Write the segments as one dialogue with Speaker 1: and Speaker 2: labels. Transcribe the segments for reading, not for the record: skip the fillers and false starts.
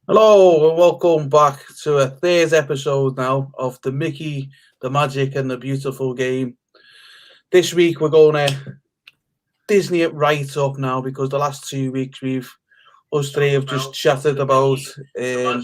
Speaker 1: Hello and welcome back to a third episode now of the Mickey, the Magic and the Beautiful Game. This week we're going to Disney it right up now because the last 2 weeks us three have just chatted about oh,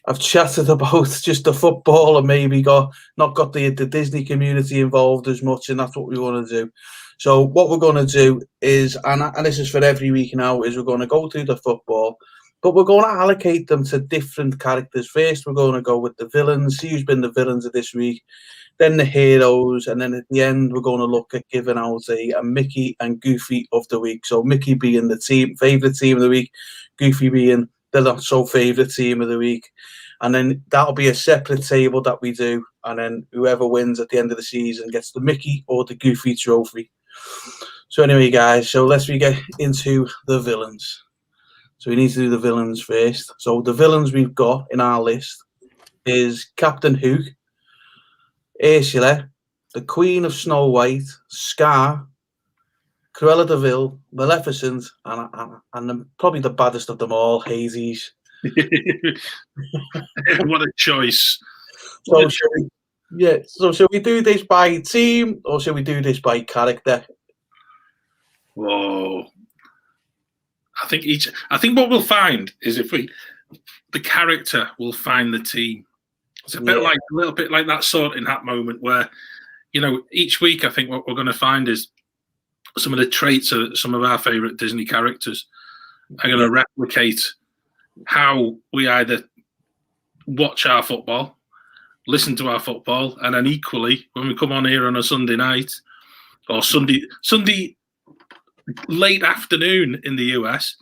Speaker 1: I've chatted about just the football and maybe not got the Disney community involved as much, and that's what we want to do. So what we're going to do is, and this is for every week now, is we're going to go through the football, but we're going to allocate them to different characters. First, we're going to go with the villains, see who's been the villains of this week, then the heroes, and then at the end, we're going to look at giving out a Mickey and Goofy of the week. So Mickey being the favourite team of the week, Goofy being the not so favourite team of the week. And then that'll be a separate table that we do. And then whoever wins at the end of the season gets the Mickey or the Goofy trophy. So anyway, guys, so let's get into the villains. So we need to do the villains first. So the villains we've got in our list is Captain Hook, Ursula, the Queen of Snow White, Scar, Cruella de Vil, Maleficent, and probably the baddest of them all, Hades.
Speaker 2: What a choice.
Speaker 1: So shall we do this by team or shall we do this by character?
Speaker 2: Whoa. I think what we'll find is the character will find the team. It's a little bit like that Sorting Hat moment where, each week I think what we're going to find is some of the traits of some of our favourite Disney characters are going to replicate how we either watch our football, listen to our football, and then equally when we come on here on a Sunday night or Sunday late afternoon in the US,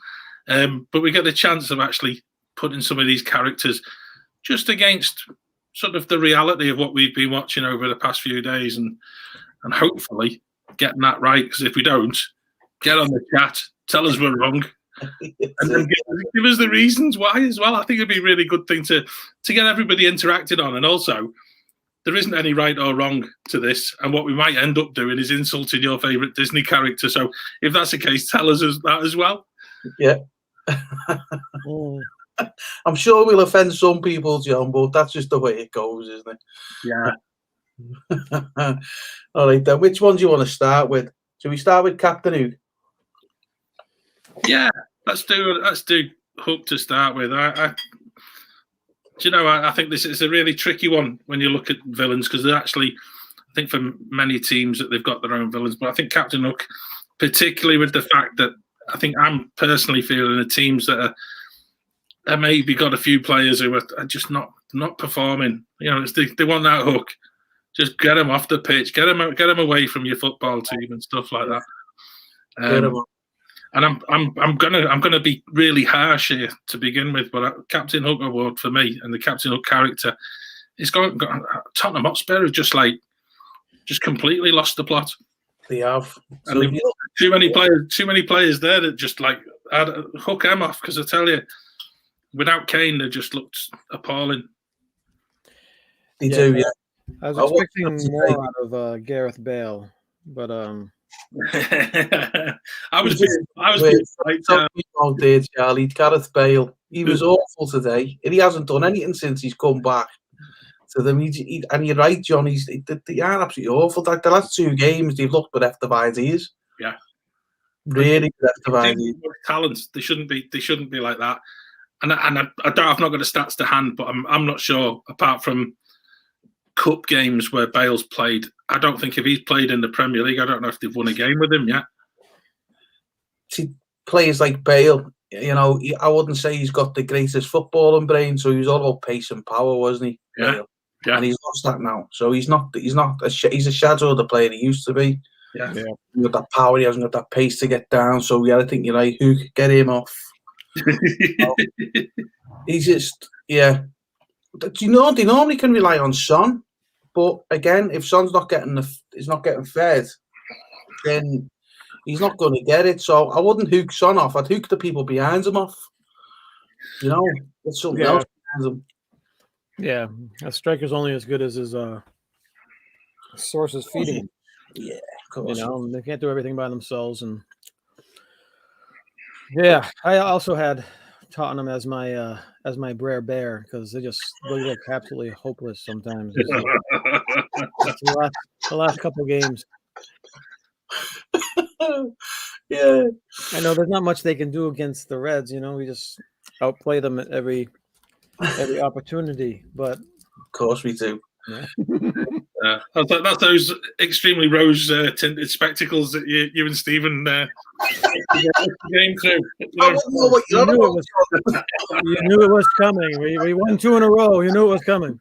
Speaker 2: but we get the chance of actually putting some of these characters just against sort of the reality of what we've been watching over the past few days, and hopefully getting that right. Because if we don't, get on the chat, tell us we're wrong, and then give us the reasons why as well. I think it'd be a really good thing to get everybody interacted on. And also, there isn't any right or wrong to this. And what we might end up doing is insulting your favourite Disney character. So if that's the case, tell us that as well.
Speaker 1: Yeah. I'm sure we'll offend some people, John, but that's just the way it goes, isn't it?
Speaker 2: Yeah.
Speaker 1: All right, then. Which one do you want to start with? Should we start with Captain Hook?
Speaker 2: Yeah, let's do Hook to start with. I think this is a really tricky one when you look at villains, because they're actually, I think for many teams that they've got their own villains, but I think Captain Hook, particularly with the fact that I think I'm personally feeling the teams that are maybe got a few players who are just not performing. They want that hook. Just get them off the pitch, get them away from your football team and stuff like that. And I'm gonna be really harsh here to begin with, but Captain Hook award for me and the Captain Hook character is going. Tottenham Hotspur have just completely lost the plot.
Speaker 1: They have.
Speaker 2: And too many players there that just hook them off, because I tell you, without Kane, they just looked appalling.
Speaker 1: They do, yeah.
Speaker 3: I was expecting more out of Gareth Bale, but
Speaker 2: I was
Speaker 1: Charlie. Gareth Bale. He was awful today, and he hasn't done anything since he's come back to them. And you're right, John. They are absolutely awful. Like the last 2 games, they've looked bereft of ideas.
Speaker 2: Yeah,
Speaker 1: really bereft of ideas.
Speaker 2: Talents. They shouldn't be like that. And I've not got the stats to hand, but I'm not sure. Apart from cup games where Bale's played, I don't think if he's played in the Premier League, I don't know if they've won a game with him yet.
Speaker 1: See, players like Bale, I wouldn't say he's got the greatest footballing brain. So he was all about pace and power, wasn't he?
Speaker 2: Yeah.
Speaker 1: And he's lost that now. So he's a shadow of the player he used to be.
Speaker 2: Yeah.
Speaker 1: He's got that power. He hasn't got that pace to get down. So yeah, I think you're right. Who could get him off? He's just, yeah. They normally can rely on Son, but again, if Son's not getting fed, then he's not going to get it. So I wouldn't hook Son off. I'd hook the people behind him off. Get something else behind him.
Speaker 3: Yeah, a striker's only as good as his sources feeding him.
Speaker 1: Yeah, of course.
Speaker 3: They can't do everything by themselves, and yeah, I also had Tottenham as my Brer Bear because they look absolutely hopeless sometimes. The last couple games.
Speaker 1: Yeah.
Speaker 3: I know there's not much they can do against the Reds. We just outplay them at every opportunity. But
Speaker 1: Of course we do.
Speaker 3: yeah.
Speaker 2: That's those extremely rose-tinted spectacles that you and Stephen came through.
Speaker 3: You knew it was coming. We won 2 in a row. You knew it was coming.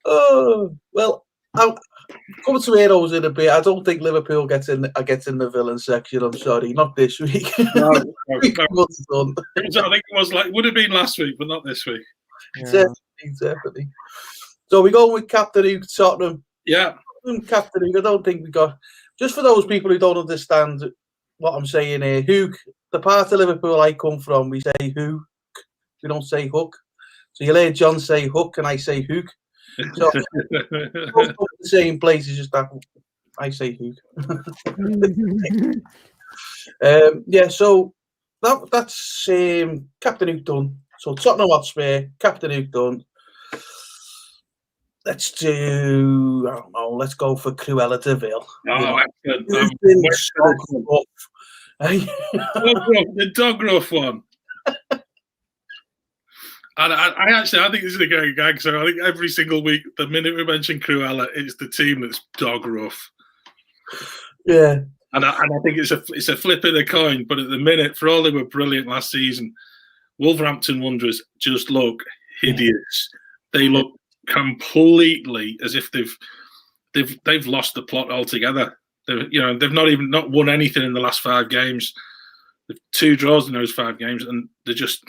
Speaker 1: Oh well, I'm coming to heroes in a bit. I don't think Liverpool gets in the villain section. I'm sorry, not this week.
Speaker 2: No.
Speaker 1: I think
Speaker 2: it was would have been last week, but not this week.
Speaker 1: Yeah. Definitely. So we go with Captain Luke Tottenham.
Speaker 2: Yeah.
Speaker 1: Captain Luke, I don't think we got. Just for those people who don't understand what I'm saying here, Hook, the part of Liverpool I come from, we say Hook. We don't say Hook. So you'll hear John say Hook and I say Hook. So both the same place, it's just that I say Hook. So that's Captain Hook done. So Tottenham Hotspur, Captain Hook done. Let's do, I don't know, let's go for Cruella de Vil.
Speaker 2: Excellent. The dog rough one. And I think this is a going gag. So I think every single week, the minute we mention Cruella, it's the team that's dog rough.
Speaker 1: Yeah.
Speaker 2: And I think it's a flip of the coin. But at the minute, for all they were brilliant last season, Wolverhampton Wanderers just look hideous. They look completely as if they've lost the plot altogether. They've not won anything in the last 5 games. They've 2 draws in those 5 games, and they're just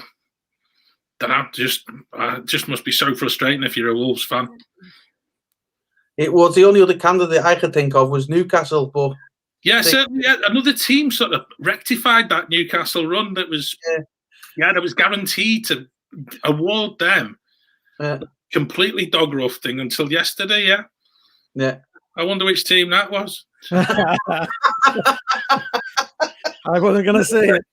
Speaker 2: must be so frustrating if you're a Wolves fan.
Speaker 1: It was the only other candidate I could think of was Newcastle, but
Speaker 2: certainly another team sort of rectified that Newcastle run that was that was guaranteed to award them. Completely dog rough thing until yesterday,
Speaker 1: yeah.
Speaker 2: I wonder which team that was.
Speaker 3: I wasn't going to say it.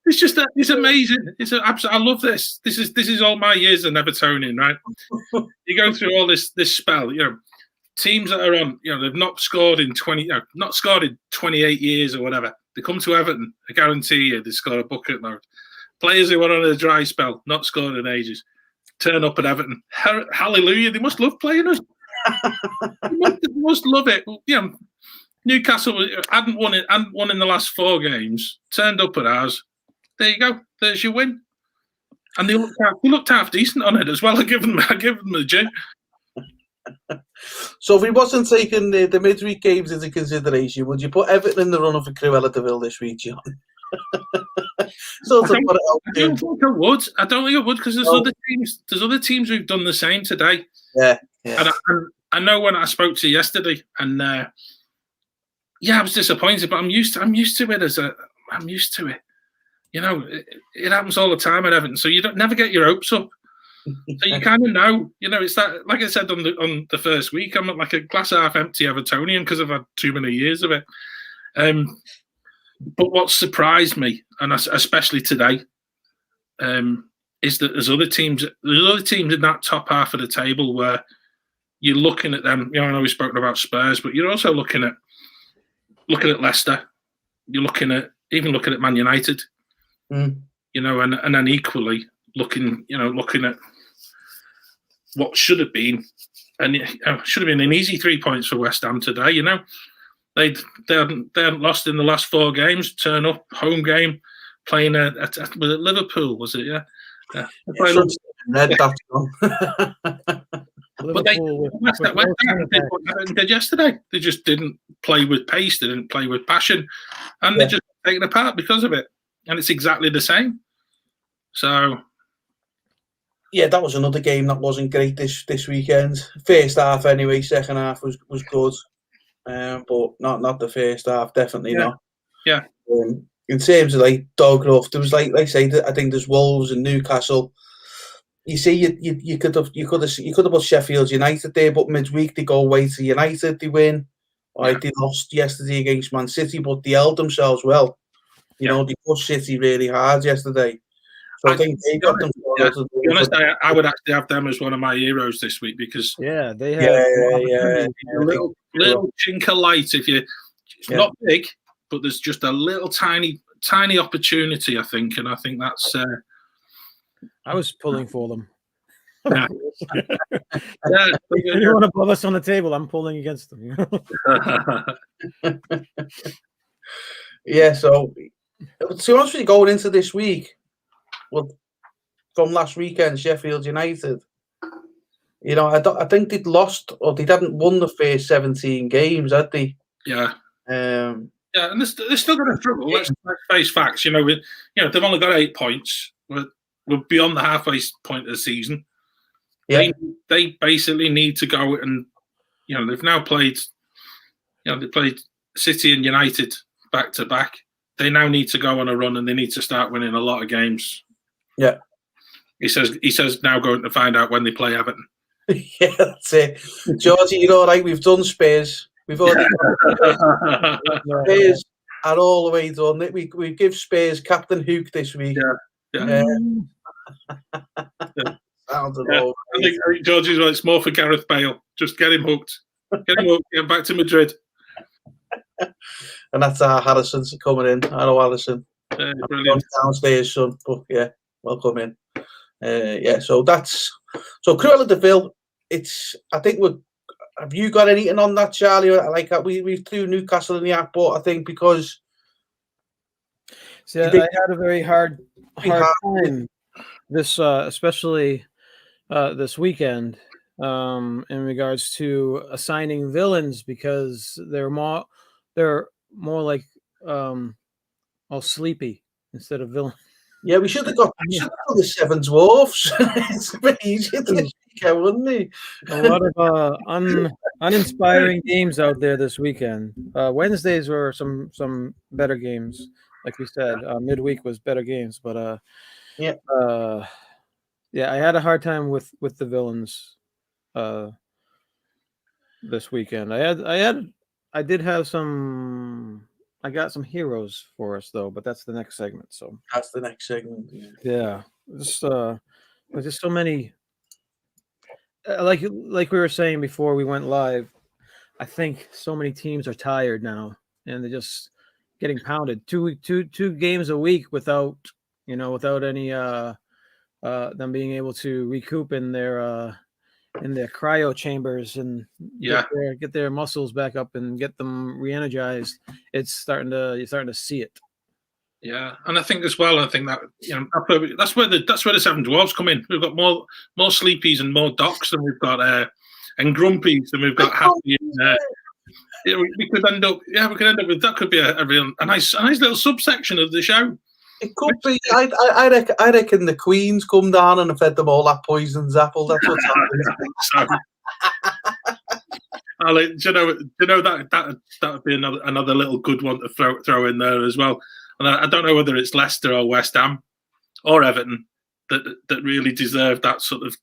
Speaker 2: It's just it's amazing. I love this. This is all my years of Evertonian, right? You go through all this spell, teams that are on, they've not scored in 28 years or whatever. They come to Everton, I guarantee you they score a bucket load. Players who are on a dry spell, not scored in ages, turn up at Everton. Hallelujah! They must love playing us. They must love it. Newcastle hadn't won in the last 4 games. Turned up at ours. There you go. There's your win. And they looked half decent on it as well. I give them the due.
Speaker 1: So if we wasn't taking the midweek games into consideration, would you put Everton in the runner for Cruella de Vil this week, John?
Speaker 2: I don't think I would. I don't think I would because there's other teams. There's other teams who've done the same today.
Speaker 1: Yeah.
Speaker 2: And I know when I spoke to you yesterday, and I was disappointed, but I'm used to it. I'm used to it. It happens all the time at Everton, so you don't never get your hopes up. So you kind of know, it's that. Like I said on the first week, I'm like a glass half empty Evertonian because I've had too many years of it. But what surprised me, and especially today, is that there's other teams in that top half of the table where you're looking at them. I know we've spoken about Spurs, but you're also looking at Leicester. You're looking at Man United. And then equally looking at what should have been, and it should have been an easy 3 points for West Ham today. They hadn't lost in the last 4 games. Turn up, home game, playing at Liverpool, was it? Yeah. But West Ham did yesterday. They just didn't play with pace. They didn't play with passion, and they just taken apart because of it. And it's exactly the same. So,
Speaker 1: that was another game that wasn't great this weekend. First half, anyway. Second half was good, but not the first half. Definitely not.
Speaker 2: Yeah.
Speaker 1: In terms of dog rough, there was I say, I think there's Wolves and Newcastle. You see, you could have put Sheffield United there, but midweek they go away to United, they win. They lost yesterday against Man City, but they held themselves well. You know, they pushed City really hard yesterday. So I think they got them.
Speaker 2: To be honest, I would actually have them as one of my heroes this week because
Speaker 3: they had
Speaker 1: a
Speaker 2: little chink of light. It's not big, but there's just a little tiny opportunity, I think, and I think that's.
Speaker 3: I was pulling for them.
Speaker 2: Yeah.
Speaker 3: Anyone above us on the table, I'm pulling against them.
Speaker 1: Yeah. So, to be honest with you, going into this week, well, from last weekend, Sheffield United, you know, I think they'd lost or they hadn't won the first 17 games, had they?
Speaker 2: Yeah.
Speaker 1: Yeah,
Speaker 2: and they're still going to struggle. Let's face facts. You know, they've only got 8 points. We're beyond the halfway point of the season. Yeah. They basically need to go and, you know, they've now played. You know, they played City and United back to back. They now need to go on a run and they need to start winning a lot of games.
Speaker 1: Yeah.
Speaker 2: He says now going to find out when they play Everton.
Speaker 1: Yeah, that's it. Georgie, you know, like we've done Spurs. We've already done Spurs are all the way done. We give Spurs Captain Hook this week.
Speaker 2: Yeah.
Speaker 1: Sounds
Speaker 2: I think Georgie's right. It's more for Gareth Bale. Just get him hooked. Get back to Madrid.
Speaker 1: And that's Harrison's coming in. Hello, Harrison.
Speaker 2: Brilliant.
Speaker 1: Downstairs, son. But yeah, welcome in. So Cruella de Vil. I think have you got anything on that, Charlie? Like we threw Newcastle in the app, but I think because
Speaker 3: I had a very hard time this, especially this weekend, in regards to assigning villains because they're more like sleepy instead of villain.
Speaker 1: Yeah, we should have got the Seven Dwarfs. It's a bit easier to weekend, wouldn't it?
Speaker 3: A lot of uninspiring games out there this weekend. Wednesdays were some better games, like we said. Midweek was better games, but I had a hard time with the villains this weekend. I did have some. I got some heroes for us though, but that's the next segment. So
Speaker 1: that's the next segment.
Speaker 3: Yeah. There's just so many. Like we were saying before we went live, I think so many teams are tired now, and they're just getting pounded. Two games a week without any them being able to recoup in their cryo chambers and get their muscles back up and get them re-energized. You're starting to see it.
Speaker 2: Yeah, and I think as well. I think that that's where the Seven Dwarfs come in. We've got more sleepies and more docs than we've got and grumpies than we've got happy. We could end up with that. Could be a nice little subsection of the show.
Speaker 1: It could be. I reckon the Queens come down and have fed them all that poison's apple. That's what's happening.
Speaker 2: Do you know that would be another little good one to throw in there as well. And I don't know whether it's Leicester or West Ham or Everton that really deserve that sort of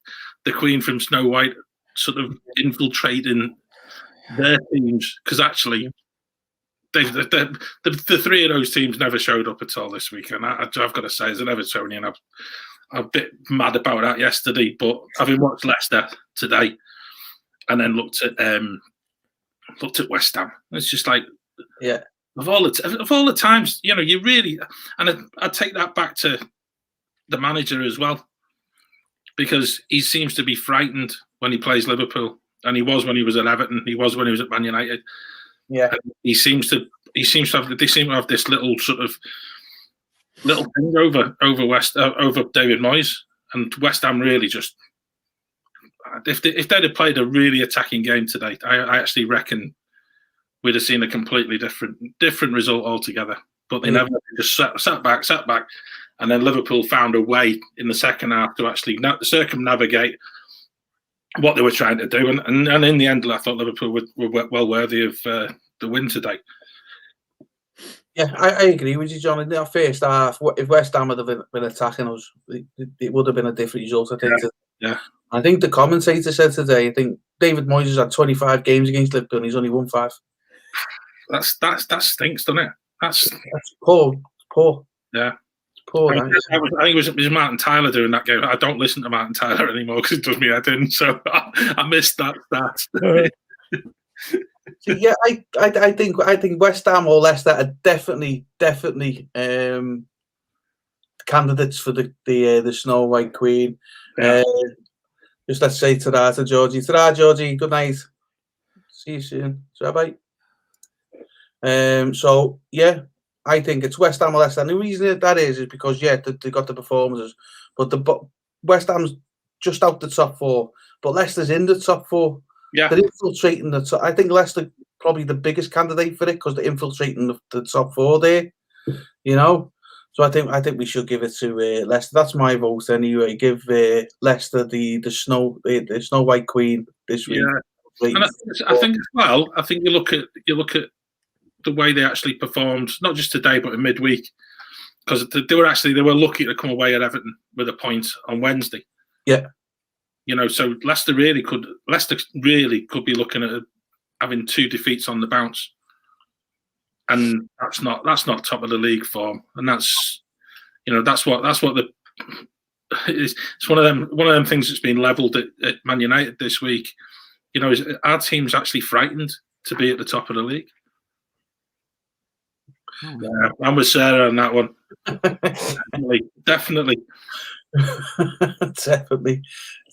Speaker 2: the Queen from Snow White sort of infiltrating their teams, because actually the three of those teams never showed up at all this weekend. I've got to say, as an Evertonian, I'm a bit mad about that yesterday. But having watched Leicester today and then looked at West Ham, it's just like of all the times, you really, and I take that back to the manager as well, because he seems to be frightened when he plays Liverpool, and he was when he was at Everton, he was when he was at Man United. Yeah, and they seem to have this little thing over David Moyes, and West Ham really just, if they'd have played a really attacking game today, I actually reckon we'd have seen a completely different result altogether. But they never, just sat back, and then Liverpool found a way in the second half to actually circumnavigate what they were trying to do, and in the end, I thought Liverpool were well worthy of the win today.
Speaker 1: Yeah, I agree with you, John. In that first half, if West Ham had been attacking us, it would have been a different result, I think.
Speaker 2: Yeah.
Speaker 1: I think the commentator said today, I think David Moyes has had 25 games against Liverpool and he's only won 5.
Speaker 2: That stinks, doesn't it? That's
Speaker 1: poor poor.
Speaker 2: Yeah.
Speaker 1: Poor.
Speaker 2: I think it was Martin Tyler doing that game. I don't listen to Martin Tyler anymore because it does me head in. So I missed that stat.
Speaker 1: So, yeah, I think West Ham or Leicester are definitely candidates for the Snow White Queen.
Speaker 2: Yeah.
Speaker 1: Just let's say ta-ra to Georgie. Ta-ra, Georgie. Good night. See you soon. Bye. So yeah, I think it's West Ham or Leicester. And the reason that is because they got the performances, but West Ham's just out the top four, but Leicester's in the top four.
Speaker 2: Yeah,
Speaker 1: they're infiltrating the top. I think Leicester probably the biggest candidate for it because they're infiltrating the top four there. You know, so I think we should give it to Leicester. That's my vote anyway. Give Leicester the Snow White Queen this week.
Speaker 2: Yeah, and I think as well. I think you look at the way they actually performed, not just today but in midweek, because they were lucky to come away at Everton with a point on Wednesday.
Speaker 1: Yeah,
Speaker 2: so Leicester really could be looking at having 2 defeats on the bounce, and that's not top of the league form, and that's what it's one of them things that's been levelled at Man United this week. Is our team's actually frightened to be at the top of the league. Yeah, I'm with Sarah on that one. Definitely.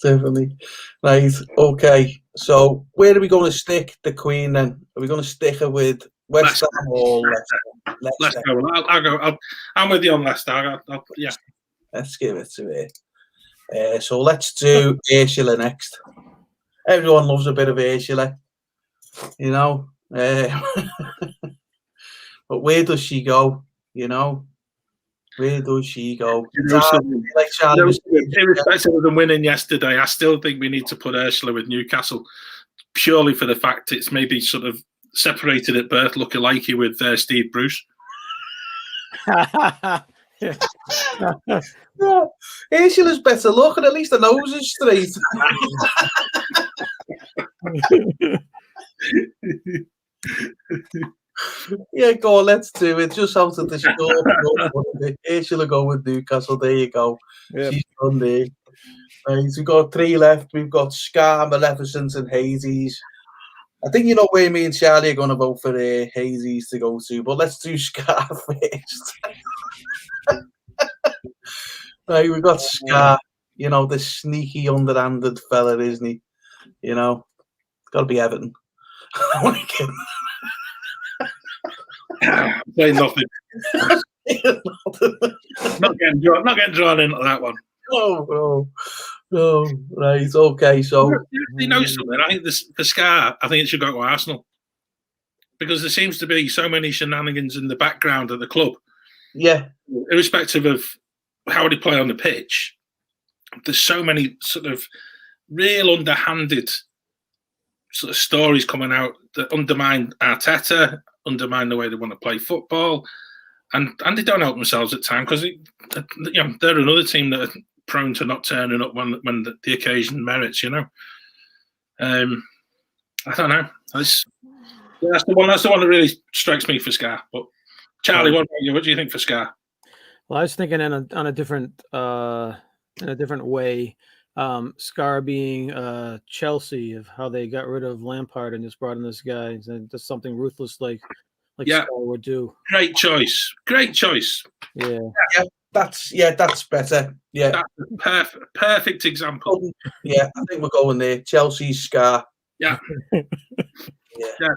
Speaker 1: Definitely. Right. Okay. So where are we going to stick the Queen then? Are we going to stick her with West Ham or Leicester?
Speaker 2: Let's go. I'll go. I'm with you on Leicester. Yeah.
Speaker 1: Let's give it to her. So let's do Ursula next. Everyone loves a bit of Ursula, but where does she go? Where does she go?
Speaker 2: Irrespective of them winning yesterday, I still think we need to put Ursula with Newcastle, purely for the fact it's maybe sort of separated at birth, lookalike with Steve Bruce.
Speaker 1: Yeah. Ursula's better look, and at least the nose is straight. Yeah, go on, let's do it. Just out of the score. Ursula go with Newcastle. There you go. Yep. She's done there. Right, we've got 3 left. We've got Scar, Maleficent, and Hazies. I think you know where me and Charlie are going to vote for Hazies to go to, but let's do Scar first. Right, we've got Scar. The sneaky, underhanded fella, isn't he? It's got to be Everton.
Speaker 2: Say nothing. Not getting drawn into that one.
Speaker 1: No. Right. Okay. So
Speaker 2: you know something. I think for Scar, I think it should go to Arsenal because there seems to be so many shenanigans in the background of the club.
Speaker 1: Yeah.
Speaker 2: Irrespective of how they play on the pitch, there's so many sort of real underhanded sort of stories coming out that undermine Arteta, undermine the way they want to play football, and they don't help themselves at times because they're another team that are prone to not turning up when the occasion merits. I don't know. That's the one that really strikes me for Scar. But Charlie, what about you? What do you think for Scar?
Speaker 3: Well, I was thinking in a different way. Scar being Chelsea, of how they got rid of Lampard and just brought in this guy and just something ruthless like Scar would do.
Speaker 2: Great choice.
Speaker 3: Yeah.
Speaker 1: That's better. Yeah,
Speaker 2: that's a perfect example.
Speaker 1: Yeah, I think we're going there. Chelsea, Scar.
Speaker 2: Yeah. Yeah,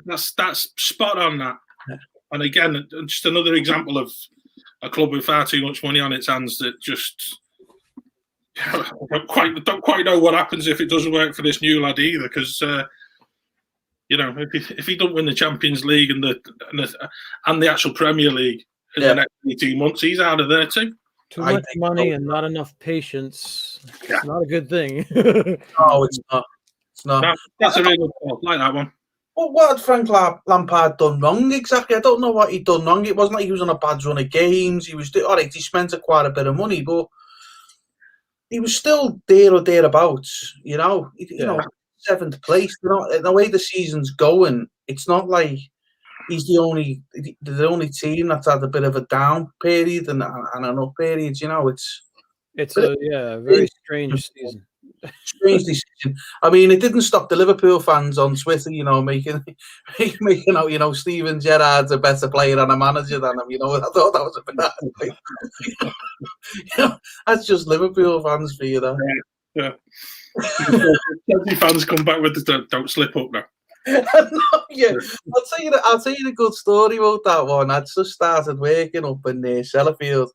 Speaker 2: that's spot on that. And again, just another example of a club with far too much money on its hands that just don't quite know what happens if it doesn't work for this new lad either. Because if he don't win the Champions League and the actual Premier League in the next 18 months, he's out of there too.
Speaker 3: Too much money and not enough patience. Yeah. It's not a good thing.
Speaker 1: No, it's not. It's not.
Speaker 2: That's a really good call. Like that one.
Speaker 1: Well, what had Frank Lampard done wrong exactly? I don't know what he'd done wrong. It wasn't like he was on a bad run of games. He was all right. He spent quite a bit of money, but he was still there or thereabouts. You know, 7th place. The way the season's going, it's not like he's the only team that's had a bit of a down period and an up period. You know,
Speaker 3: It's a very strange season.
Speaker 1: strange decision. I mean, it didn't stop the Liverpool fans on Twitter, you know, making out, you know, Steven Gerrard's a better player and a manager than him. You know, I thought that was a bit hard. You know, that's just Liverpool fans for you, though.
Speaker 2: Yeah. Chelsea fans come back with the don't slip up now.
Speaker 1: No, yeah, I'll tell you the good story about that one. I just started working up in Sellafield,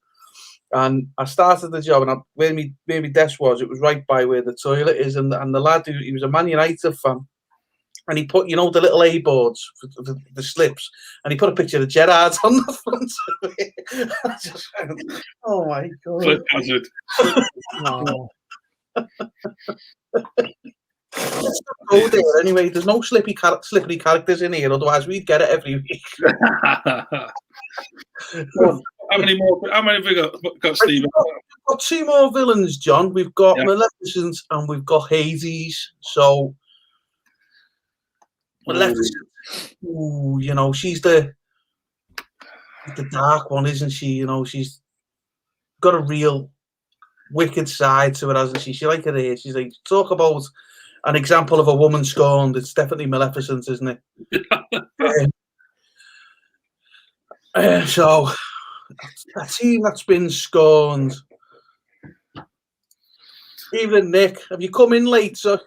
Speaker 1: and I started the job, and where my desk was, it was right by where the toilet is, and the lad he was a Man United fan, and he put, you know, the little A boards for the slips, and he put a picture of Gerrard on the front of it. I just went, oh my god!
Speaker 2: Flip hazard.
Speaker 3: Oh.
Speaker 1: Go there anyway. There's no slippery characters in here, otherwise we'd get it every week.
Speaker 2: How many have we got, Stephen?
Speaker 1: We've got two more villains, John. We've got Maleficent and we've got Hades. So Maleficent, you know, she's the dark one, isn't she? You know, she's got a real wicked side to her, hasn't she? She like it here. She's like, talk about an example of a woman scorned. It's definitely Maleficent, isn't it? So a team that's been scorned. Even Nick, have you come in late? So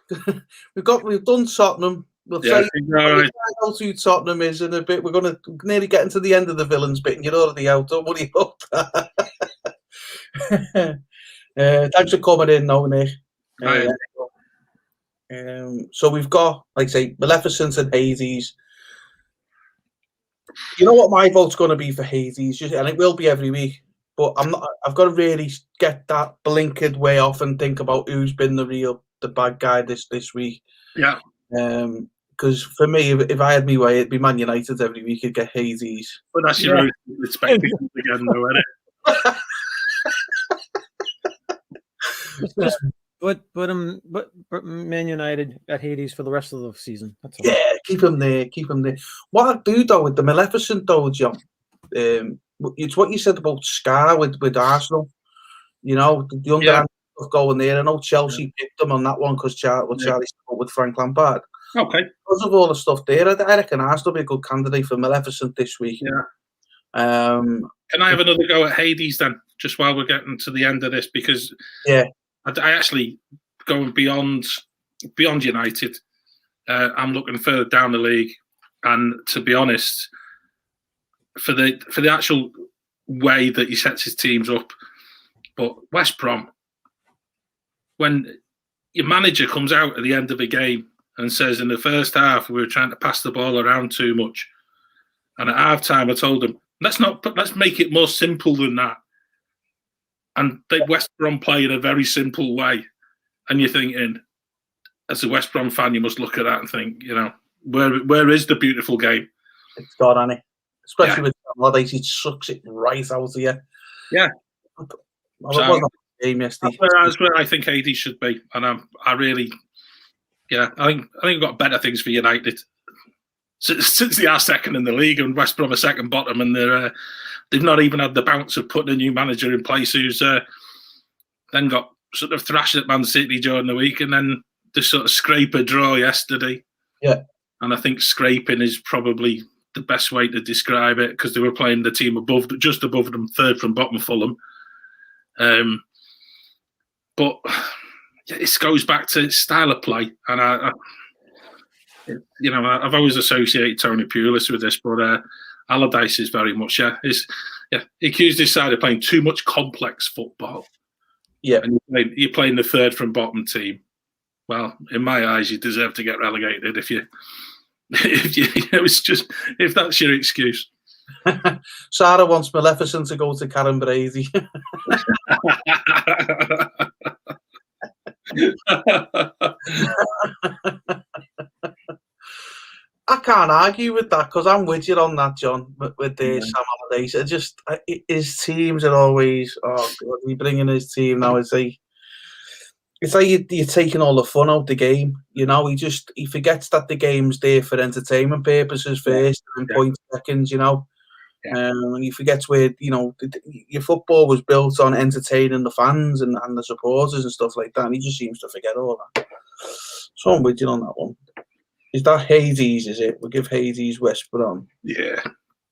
Speaker 1: we've done Tottenham. We'll say how who Tottenham is in a bit. We're going to nearly get into the end of the villains bit, and you're already out. Don't worry about that. Thanks for coming in, now, Nick. So we've got, like I say, Maleficent and Hades. You know what my vote's going to be for Hades, and it will be every week. But I've got to really get that blinkered way off and think about who's been the bad guy this week.
Speaker 2: Yeah.
Speaker 1: Because for me, if I had my way, it'd be Man United every week. I'd get Hades.
Speaker 2: But that's your own expectations again, though, isn't it?
Speaker 3: But Man United at Hades for the rest of the season. That's all.
Speaker 1: Yeah, keep him there. What I do though with the Maleficent though, John, it's what you said about Scar with Arsenal. You know, the underhand stuff going there. I know Chelsea picked them on that one because Charlie spoke with Frank Lampard.
Speaker 2: Okay.
Speaker 1: Because of all the stuff there, I reckon Arsenal will be a good candidate for Maleficent this week.
Speaker 2: Yeah. Can I have another go at Hades then, just while we're getting to the end of this? Because I actually going beyond United. I'm looking further down the league, and to be honest, for the actual way that he sets his teams up, but West Brom, when your manager comes out at the end of a game and says in the first half we were trying to pass the ball around too much, and at half time I told him let's make it more simple than that. And West Brom play in a very simple way. And you're thinking, as a West Brom fan, you must look at that and think, you know, where is the beautiful game?
Speaker 1: It's gone, hasn't it? Especially with Allocating, he sucks it right out of you.
Speaker 2: Yeah.
Speaker 1: Game yesterday.
Speaker 2: That's where I think AD should be. And I really, I think we've got better things for United. Since they are second in the league and West Brom are second bottom, and they've not even had the bounce of putting a new manager in place who's then got sort of thrashed at Man City during the week and then just sort of scrape a draw yesterday.
Speaker 1: Yeah.
Speaker 2: And I think scraping is probably the best way to describe it because they were playing the team just above them, third from bottom, Fulham. But it goes back to style of play. And I've always associated Tony Pulis with this, but Allardyce is very much, he accused his side of playing too much complex football.
Speaker 1: Yeah. And
Speaker 2: you're playing the third from bottom team. Well, in my eyes, you deserve to get relegated if that's your excuse.
Speaker 1: Sarah wants Maleficent to go to Karen Brady. I can't argue with that because I'm with you on that, John. With Sam Allardyce, his teams are always. Oh God, he bringing his team now. Is he? it's like you're taking all the fun out the game. You know, he forgets that the game's there for entertainment purposes first and point seconds. You know, and he forgets where your football was built on entertaining the fans and the supporters and stuff like that. And he just seems to forget all that. So I'm with you on that one. Is that Hades? Is it? We'll give Hades West Brom.
Speaker 2: Yeah,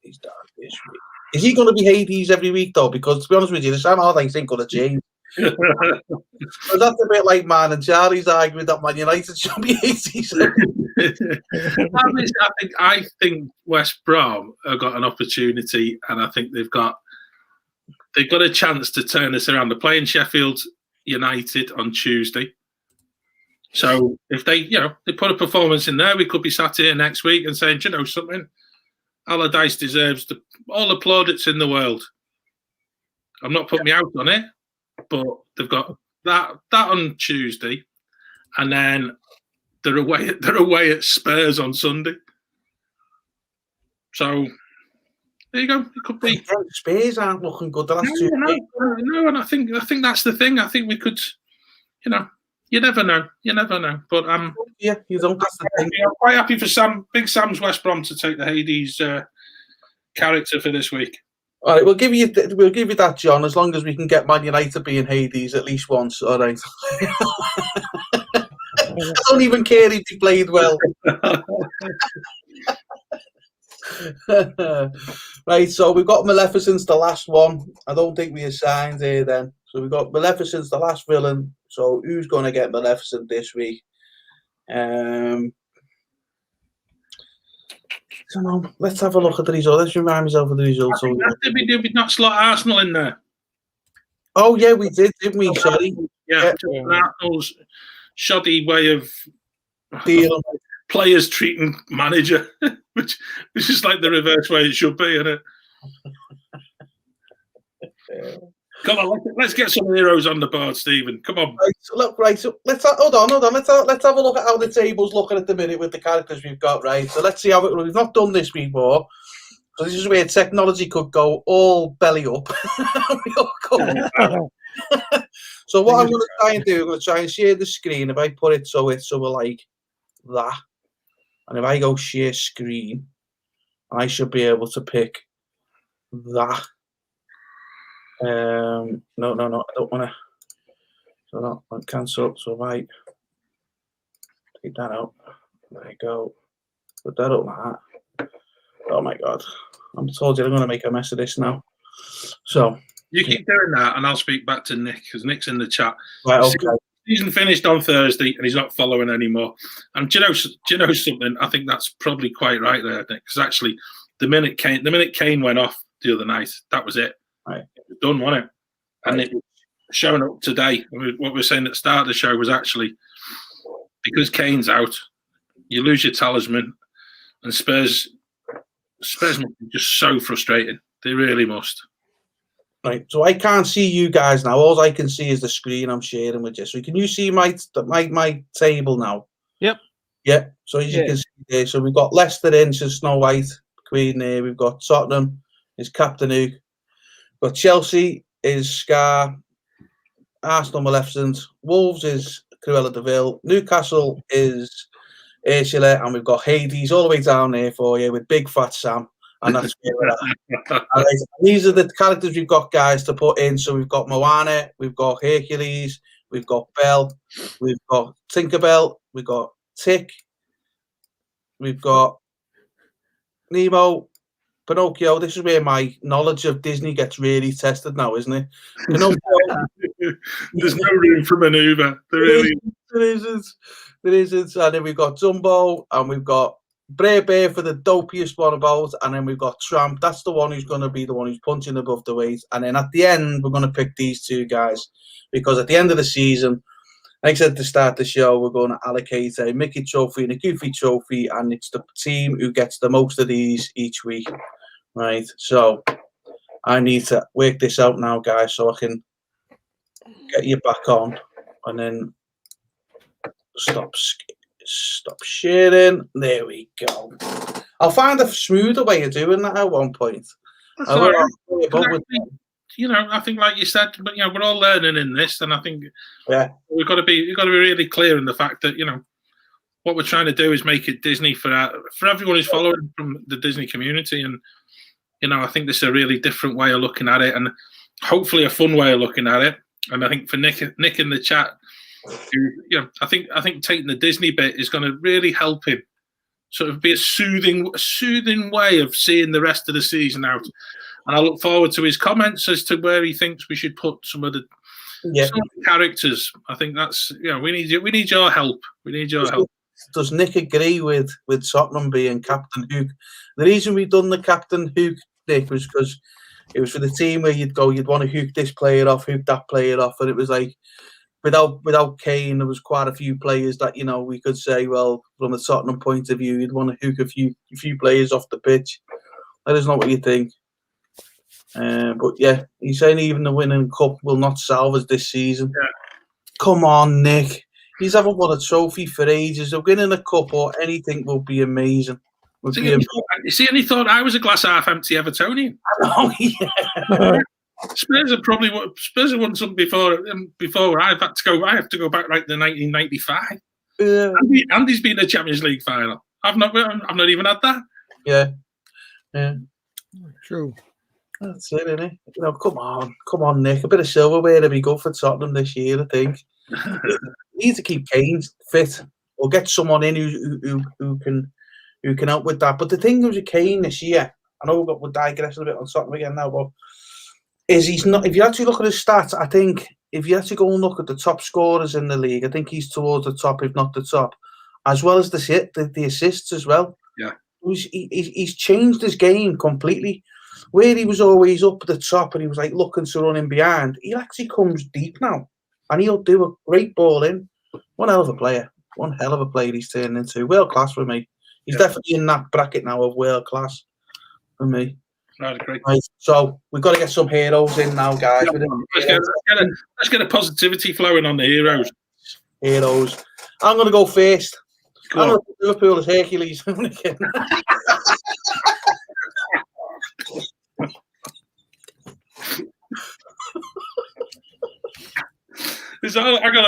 Speaker 1: he's down this week. Is he going to be Hades every week though? Because to be honest with you, the Sam Allardyce ain't going to change. So that's a bit like Man and Charlie's argument that Man United should be Hades.
Speaker 2: I think West Brom have got an opportunity, and I think they've got a chance to turn this around. They're playing Sheffield United on Tuesday. So if they put a performance in there, we could be sat here next week and saying, you know something, Allardyce deserves all the plaudits in the world. I'm not putting me out on it, but they've got that on Tuesday, and then they're away at Spurs on Sunday. So there you go. It could be.
Speaker 1: Spurs aren't looking good.
Speaker 2: No, and I think that's the thing. I think we could, you never know. But
Speaker 1: yeah, you don't. That's the thing.
Speaker 2: I'm quite happy for Big Sam's West Brom to take the Hades character for this week.
Speaker 1: All right, we'll give you that, John, as long as we can get Man United being Hades at least once. All right. I don't even care if he played well. Right, so we've got Maleficent's the last one. I don't think we assigned here then. So we've got Maleficent's the last villain. So who's going to get Maleficent this week? Let's have a look at the results. Let's remind myself of the results.
Speaker 2: Did we not slot Arsenal in there?
Speaker 1: Oh, yeah, we did, didn't we? Sorry.
Speaker 2: Yeah. Arsenal's shoddy way of
Speaker 1: dealing with
Speaker 2: players treating manager, which is like the reverse way it should be, isn't it? Come on, let's get some heroes on the board, Stephen. Come on.
Speaker 1: Right, so let's hold on. Let's have a look at how the table's looking at the minute with the characters we've got. Right, so let's see how we've not done this before. So this is where technology could go all belly up. So what I'm going to try and do, I'm going to try and share the screen. If I put it so we're like that, and if I go share screen, I should be able to pick that. No, I don't want to. So that won't cancel. So if I take that out, there you go. Put that up like that. Oh my god! I'm told you I'm going to make a mess of this now. So
Speaker 2: you keep doing that, and I'll speak back to Nick because Nick's in the chat.
Speaker 1: Right, okay.
Speaker 2: Season finished on Thursday, and he's not following anymore. And do you know something? I think that's probably quite right there, Nick. Because actually, the minute Kane went off the other night, that was it.
Speaker 1: Right.
Speaker 2: It was done, wasn't it? And it was showing up today. What we were saying at the start of the show was actually because Kane's out, you lose your talisman, and Spurs must be just so frustrating. They really must.
Speaker 1: Right, so I can't see you guys now. All I can see is the screen I'm sharing with you. So can you see my table now?
Speaker 3: Yep.
Speaker 1: Yeah. So as you can see there, so we've got Leicester in, so Snow White Queen there. We've got Tottenham is Captain Hook. We've got Chelsea is Scar. Arsenal Maleficent. Wolves is Cruella de Vil. Newcastle is Ursula, and we've got Hades all the way down there for you with Big Fat Sam. And that's where we're at. Right. These are the characters we've got, guys, to put in. So we've got Moana, we've got Hercules, we've got Belle, we've got Tinkerbell, we've got Tick, we've got Nemo, Pinocchio. This is where my knowledge of Disney gets really tested now, isn't it? Pinocchio.
Speaker 2: There's no room for manoeuvre. There
Speaker 1: isn't. And then we've got Dumbo, and we've got Brer Bear for the dopiest one about, and then we've got Tramp. That's the one who's going to be the one who's punching above the weight. And then at the end, we're going to pick these two guys because at the end of the season, like I said at the start of the show, we're going to allocate a Mickey trophy and a Goofy trophy, and it's the team who gets the most of these each week. Right, so I need to work this out now, guys, so I can get you back on, and then stop sharing. There we go. I'll find a smoother way of doing that at one point.
Speaker 2: I think, like you said, but we're all learning in this, and I think
Speaker 1: we've
Speaker 2: got to be really clear in the fact that what we're trying to do is make it Disney for everyone who's following from the Disney community, and I think this is a really different way of looking at it, and hopefully a fun way of looking at it. And I think for Nick in the chat, I think taking the Disney bit is going to really help him sort of be a soothing way of seeing the rest of the season out. And I look forward to his comments as to where he thinks we should put some of the characters. I think that's we need your help. We need your help.
Speaker 1: Does Nick agree with Tottenham being Captain Hook? The reason we've done the Captain Hook, Nick, was because it was for the team where you'd want to hook this player off, hook that player off, and it was like without Kane, there was quite a few players that we could say, well, from a Tottenham point of view, you'd want to hook a few players off the pitch. That is not what you think. But yeah, he's saying even the winning cup will not salvage this season.
Speaker 2: Yeah.
Speaker 1: Come on, Nick. He's haven't won a trophy for ages. So winning a cup or anything will be amazing.
Speaker 2: You see, and he thought I was a glass half empty Evertonian.
Speaker 1: Oh yeah.
Speaker 2: Spurs have won something before. I have to go back like to 1995.
Speaker 1: Yeah.
Speaker 2: Andy's been in the Champions League final. I've not even had that.
Speaker 1: Yeah.
Speaker 3: True.
Speaker 1: That's it, isn't it? Come on, Nick. A bit of silverware to be good for Tottenham this year, I think. We need to keep Kane fit or get someone in who can help with that. But the thing with Kane this year, I know we're digressing a bit on Tottenham again now, but he's not. If you actually look at his stats, I think if you actually go and look at the top scorers in the league, I think he's towards the top, if not the top, as well as the assists as well.
Speaker 2: Yeah,
Speaker 1: he's changed his game completely. Where he was always up at the top and he was like looking to run in behind, he actually comes deep now, and he'll do a great ball in. One hell of a player he's turned into. World class for me. He's definitely in that bracket now of world class for me.
Speaker 2: Right, great.
Speaker 1: Right, so we've got to get some heroes in now, guys.
Speaker 2: Yeah, let's get a positivity flowing on the heroes.
Speaker 1: Heroes. I'm going to go first.
Speaker 2: Go
Speaker 1: I'm going to put Liverpool as Hercules.
Speaker 2: Hang on a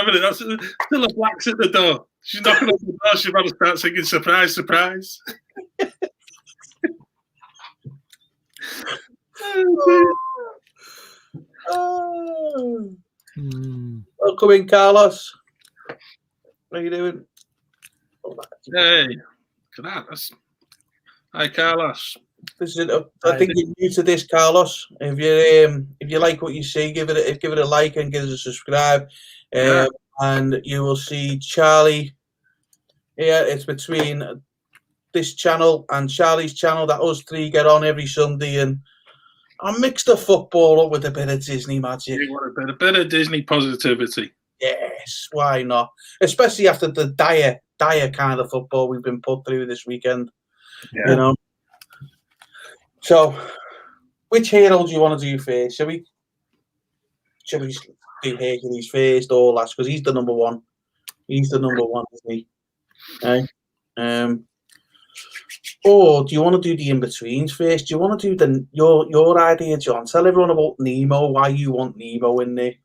Speaker 2: minute. That's still a Blacks at the door. She's knocking on the door. She's about to start singing "Surprise, Surprise."
Speaker 1: Welcome in, Carlos. What are you doing?
Speaker 2: Hey, look at that. Hi, Carlos.
Speaker 1: I think you're new to this, Carlos. If you like what you see, give it a like and give us a subscribe. And you will see Charlie. Yeah, it's between this channel and Charlie's channel that us three get on every Sunday and I mix the football up with a bit of Disney magic.
Speaker 2: You want a bit of Disney positivity.
Speaker 1: Yes, why not? Especially after the dire kind of football we've been put through this weekend.
Speaker 2: Yeah.
Speaker 1: So, which hero do you want to do first? Shall we do Hercules first or last? Because he's the number one. He's the number one, isn't he? Okay. Or do you want to do the in-betweens first? Do you want to do your idea, John? Tell everyone about Nemo, why you want Nemo in there.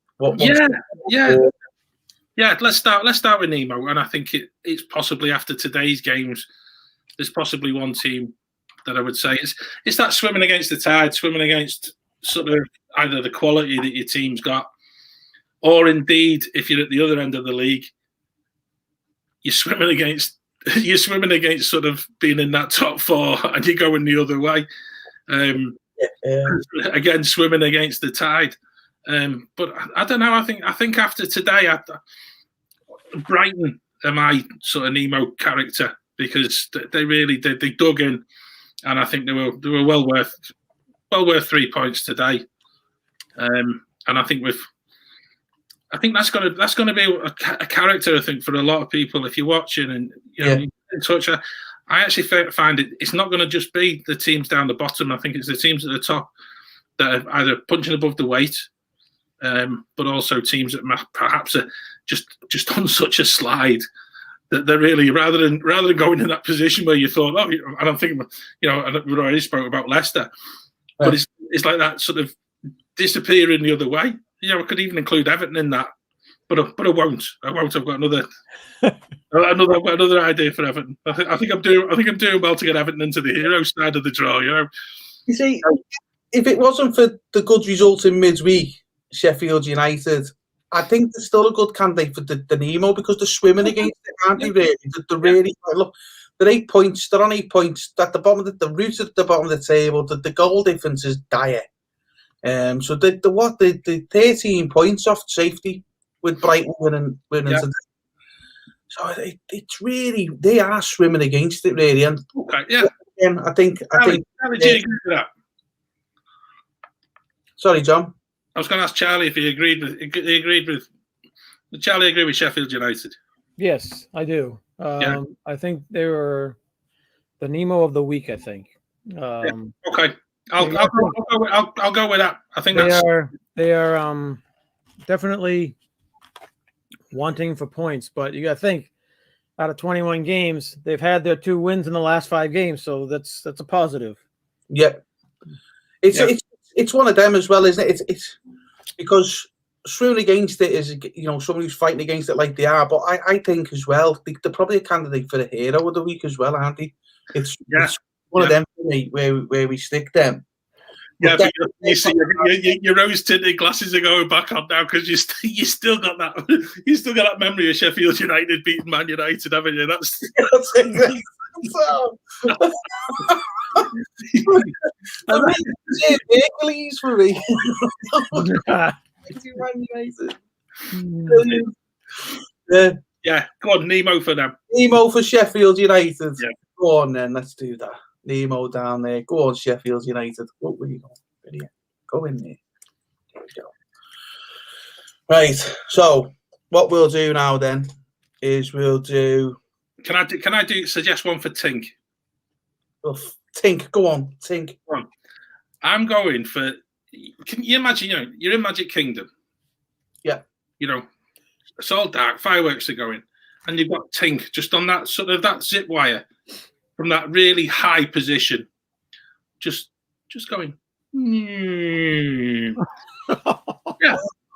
Speaker 2: Yeah. Let's start with Nemo, and I think it's possibly after today's games, there's possibly one team that I would say it's that swimming against the tide, swimming against sort of either the quality that your team's got, or indeed if you're at the other end of the league, you're swimming against sort of being in that top four and you're going the other way. Again, swimming against the tide. But I don't know. I think after today, Brighton are my sort of Nemo character because they really did. They dug in, and I think they were well worth 3 points today. And I think that's going to be a character. I think for a lot of people, if you're watching and you're in touch, I actually find it's not going to just be the teams down the bottom. I think it's the teams at the top that are either punching above the weight, but also teams that perhaps are just on such a slide that they're really rather than going in that position where you thought, and I'm thinking, we already spoke about Leicester, but it's like that sort of disappearing the other way. I could even include Everton in that, but I won't. I won't. I've got another idea for Everton. I think I'm doing well to get Everton into the hero side of the draw.
Speaker 1: You see, if it wasn't for the good result in midweek, Sheffield United, I think they're still a good candidate for the Nemo because they're swimming against it, aren't they? Really, they're really look. They're 8 points. They're on 8 points at the bottom of the route at the bottom of the table. The goal difference is dire. So they're 13 points off safety with Brighton winning today. So it's really, they are swimming against it, really. And again, I think.
Speaker 2: Charlie, did you agree with that?
Speaker 1: Sorry, John.
Speaker 2: I was going to ask Charlie if he agreed with. Did Charlie agree with Sheffield United?
Speaker 3: Yes, I do. I think they were the Nemo of the week. I think.
Speaker 2: Okay, I'll go with that. I think
Speaker 3: they are definitely wanting for points, but you got to think out of 21 games, they've had their 2 wins in the last 5 games, so that's a positive.
Speaker 1: Yeah, it's one of them as well, isn't it? It's because swimming against it is someone who's fighting against it like they are, but I think as well they're probably a candidate for the hero of the week as well, aren't they? It's one of them for me where we stick them.
Speaker 2: Yeah, but you see, your rose-tinted glasses are going back on now because you still got that memory of Sheffield United beating Man United, haven't you? That's
Speaker 1: it. Hercules for me.
Speaker 2: Yeah, go on, Nemo for them.
Speaker 1: Nemo for Sheffield United. Yeah. Go on then, let's do that. Nemo down there. Go on, Sheffield United. What were you going? Go in there. There we go. Right. So what we'll do now then is we'll do.
Speaker 2: Can I suggest one for Tink?
Speaker 1: Well, Tink, go on, Tink.
Speaker 2: Go on. I'm going for. Can you imagine? You're in Magic Kingdom.
Speaker 1: Yeah.
Speaker 2: It's all dark. Fireworks are going, and you've got Tink just on that sort of that zip wire from that really high position, just going. Yeah.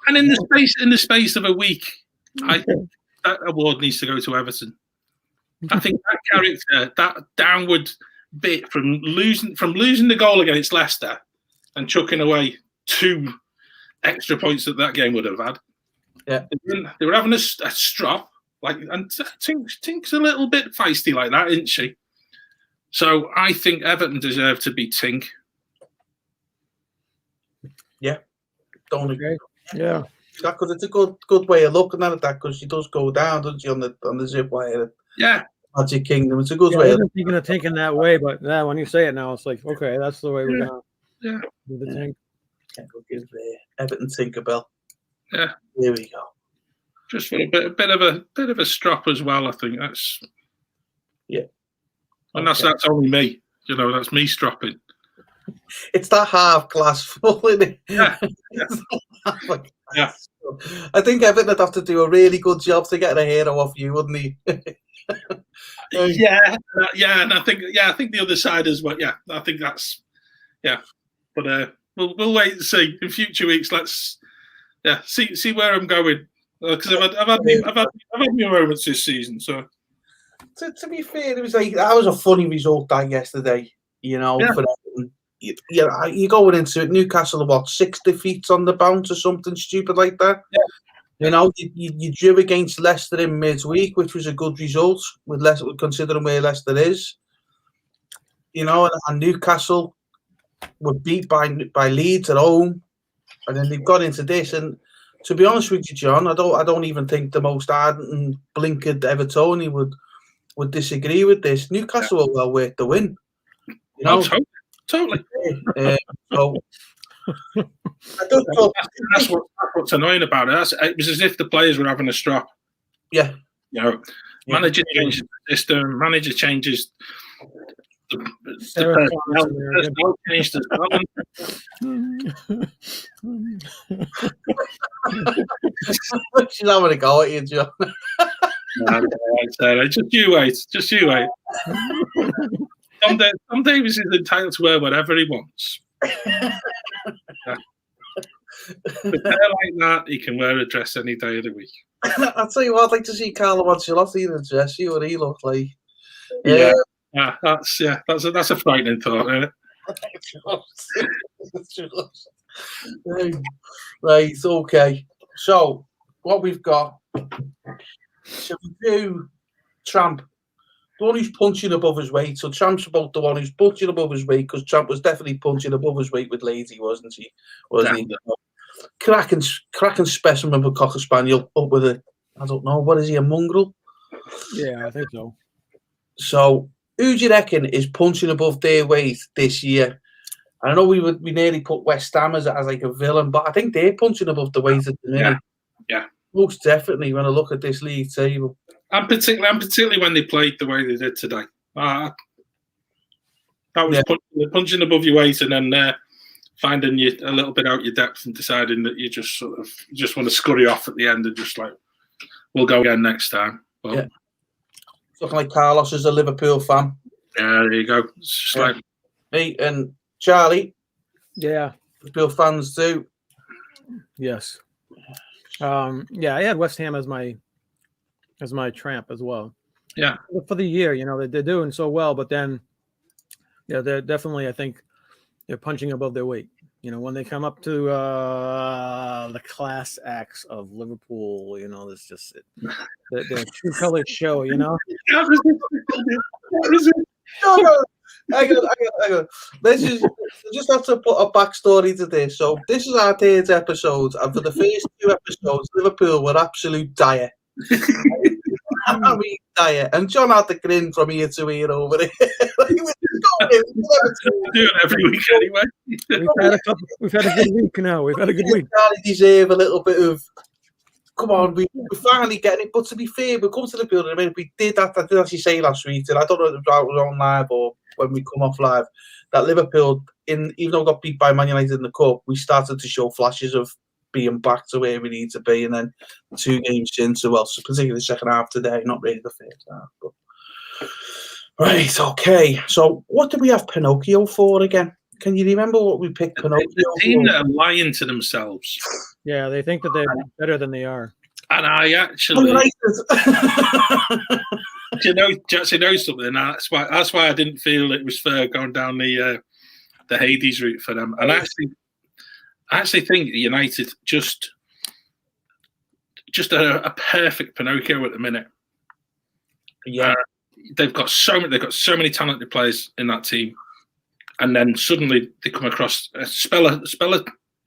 Speaker 2: And in the space of a week, I think that award needs to go to Everton. I think that character, that downward bit from losing the goal against Leicester and chucking away 2 extra points that game would have had.
Speaker 1: Yeah,
Speaker 2: they were having a strop, and Tink's a little bit feisty like that, isn't she? So I think Everton deserve to be Tink.
Speaker 1: Yeah, don't agree.
Speaker 3: Yeah,
Speaker 1: because it's a good way of looking at it. That because she does go down, doesn't she, on the zip wire?
Speaker 2: Yeah,
Speaker 1: Magic Kingdom. It's a good way.
Speaker 3: I wasn't thinking of taking that way, but when you say it now, it's like okay, that's the way we're gonna do the Tink.
Speaker 1: We'll give Everton Tinkerbell.
Speaker 2: Yeah,
Speaker 1: here we go.
Speaker 2: Just for a bit of a strop as well. I think that's and that's only me. That's me stropping.
Speaker 1: It's that half glass full, isn't it?
Speaker 2: Yeah.
Speaker 1: I think Everton would have to do a really good job to get a hero off you, wouldn't he?
Speaker 2: Yeah, and I think the other side as well. Yeah, I think that's But we'll wait and see in future weeks. Let's see where I'm going because I've had my moments this season. So
Speaker 1: to be fair, it was that was a funny result that yesterday. For Everton. You're going into it. Newcastle have 6 defeats on the bounce or something stupid like that. Yeah. You drew against Leicester in midweek, which was a good result with Leicester, considering where Leicester is. And Newcastle were beat by Leeds at home, and then they've got into this. And to be honest with you, John, I don't even think the most ardent and blinkered Evertonian would disagree with this. Newcastle are well worth the win.
Speaker 2: Totally.
Speaker 1: So
Speaker 2: that's what's annoying about it. It was as if the players were having a strop.
Speaker 1: Yeah.
Speaker 2: Manager changes the system. Manager changes the personnel changed as
Speaker 1: well. She's having a go at you, John.
Speaker 2: Just you wait. Tom Davies is entitled to wear whatever he wants. With hair like that, he can wear a dress any day of the week.
Speaker 1: I'll tell you what, I'd like to see Carlo Ancelotti in a dress. See what he looked like.
Speaker 2: Yeah, that's a frightening thought, isn't
Speaker 1: it? Right, okay. So, what we've got, should we do Tramp? The one who's punching above his weight. So Tramp's about the one who's punching above his weight, because Tramp was definitely punching above his weight with Lady, wasn't he? He? Cracking specimen of a Cocker Spaniel up with a, I don't know, what is he, a mongrel?
Speaker 3: Yeah, I think so.
Speaker 1: So, who do you reckon is punching above their weight this year? I know we nearly put West Ham as like a villain, but I think they're punching above the weight at the minute.
Speaker 2: Yeah.
Speaker 1: Most definitely when I look at this league table.
Speaker 2: And particularly when they played the way they did today. That was punching above your weight, and then finding you a little bit out your depth and deciding that you just want to scurry off at the end and just like, we'll go again next time. But,
Speaker 1: yeah. Looking like Carlos is a Liverpool fan.
Speaker 2: Yeah, there you go. It's just like
Speaker 1: me and Charlie.
Speaker 3: Yeah.
Speaker 1: Liverpool fans too.
Speaker 3: Yes. Yeah, I had West Ham as my tramp as well.
Speaker 2: Yeah.
Speaker 3: For the year, they're doing so well, but then they're definitely, I think, they're punching above their weight. When they come up to the class acts of Liverpool, it's just the true color show,
Speaker 1: Hang on. Let's just have to put a backstory to this. So this is our third episode, and for the first 2 episodes, Liverpool were absolute dire. I mean, dire. And John had the grin from ear to ear over it.
Speaker 2: We do it every week anyway.
Speaker 3: We've had a good week now. We've had a good week.
Speaker 1: Charlie deserve a little bit of. Come on, we're finally getting it. But to be fair, we come to the building. I mean, we did that. I did actually say last week, and I don't know if it was on live or when we come off live, that Liverpool, even though we got beat by Man United in the cup, we started to show flashes of being back to where we need to be. And then 2 games into, well, particularly the second half today, not really the first half. But right, okay. So, what did we have Pinocchio for again? Can you remember what we picked Pinocchio for?
Speaker 2: The team that are lying to themselves.
Speaker 3: Yeah, they think that they're better than they are.
Speaker 2: And I actually, you know something. That's why I didn't feel it was fair going down the Hades route for them. And I actually think United just a perfect Pinocchio at the minute.
Speaker 1: Yeah,
Speaker 2: they've got so many talented players in that team, and then suddenly they come across a spell of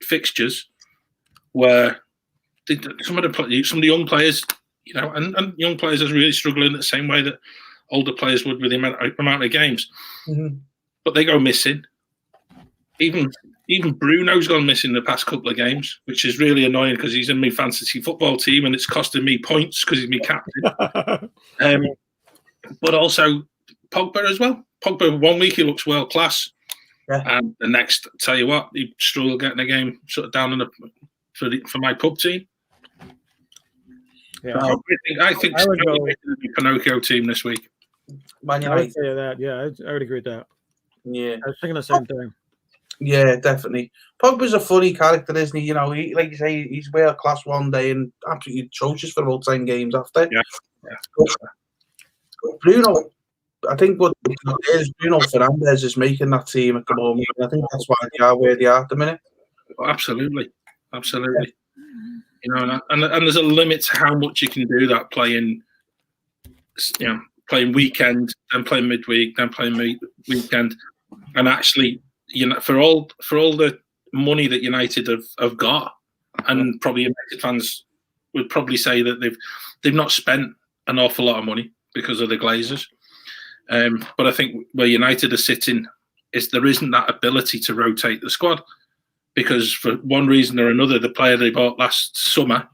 Speaker 2: fixtures where some of the young players, and young players are really struggling the same way that older players would with the amount of games.
Speaker 1: Mm-hmm.
Speaker 2: But they go missing. Even Bruno's gone missing the past couple of games, which is really annoying because he's in my fantasy football team and it's costing me points because he's my captain. But also Pogba as well. Pogba 1 week he looks world class, and the next, tell you what, he struggled getting a game sort of down for my pub team.
Speaker 3: Yeah,
Speaker 2: I think
Speaker 3: I would go
Speaker 2: the Pinocchio team this week.
Speaker 1: Man
Speaker 3: I would say that. Yeah, I would agree with that.
Speaker 1: Yeah,
Speaker 3: I was thinking the same thing.
Speaker 1: Yeah, definitely. Pogba's a funny character, isn't he? He, like you say, he's world class one day and absolutely atrocious for about 10 games after.
Speaker 2: Yeah.
Speaker 1: Bruno, I think what is Bruno Fernandes is making that team at the moment. I think that's why they are where they are at the minute.
Speaker 2: Absolutely. And there's a limit to how much you can do that playing weekend, then playing midweek, then playing weekend, and actually, for all the money that United have got, and probably United fans would probably say that they've not spent an awful lot of money because of the Glazers. But I think where United are sitting is there isn't that ability to rotate the squad, because for one reason or another, the player they bought last summer,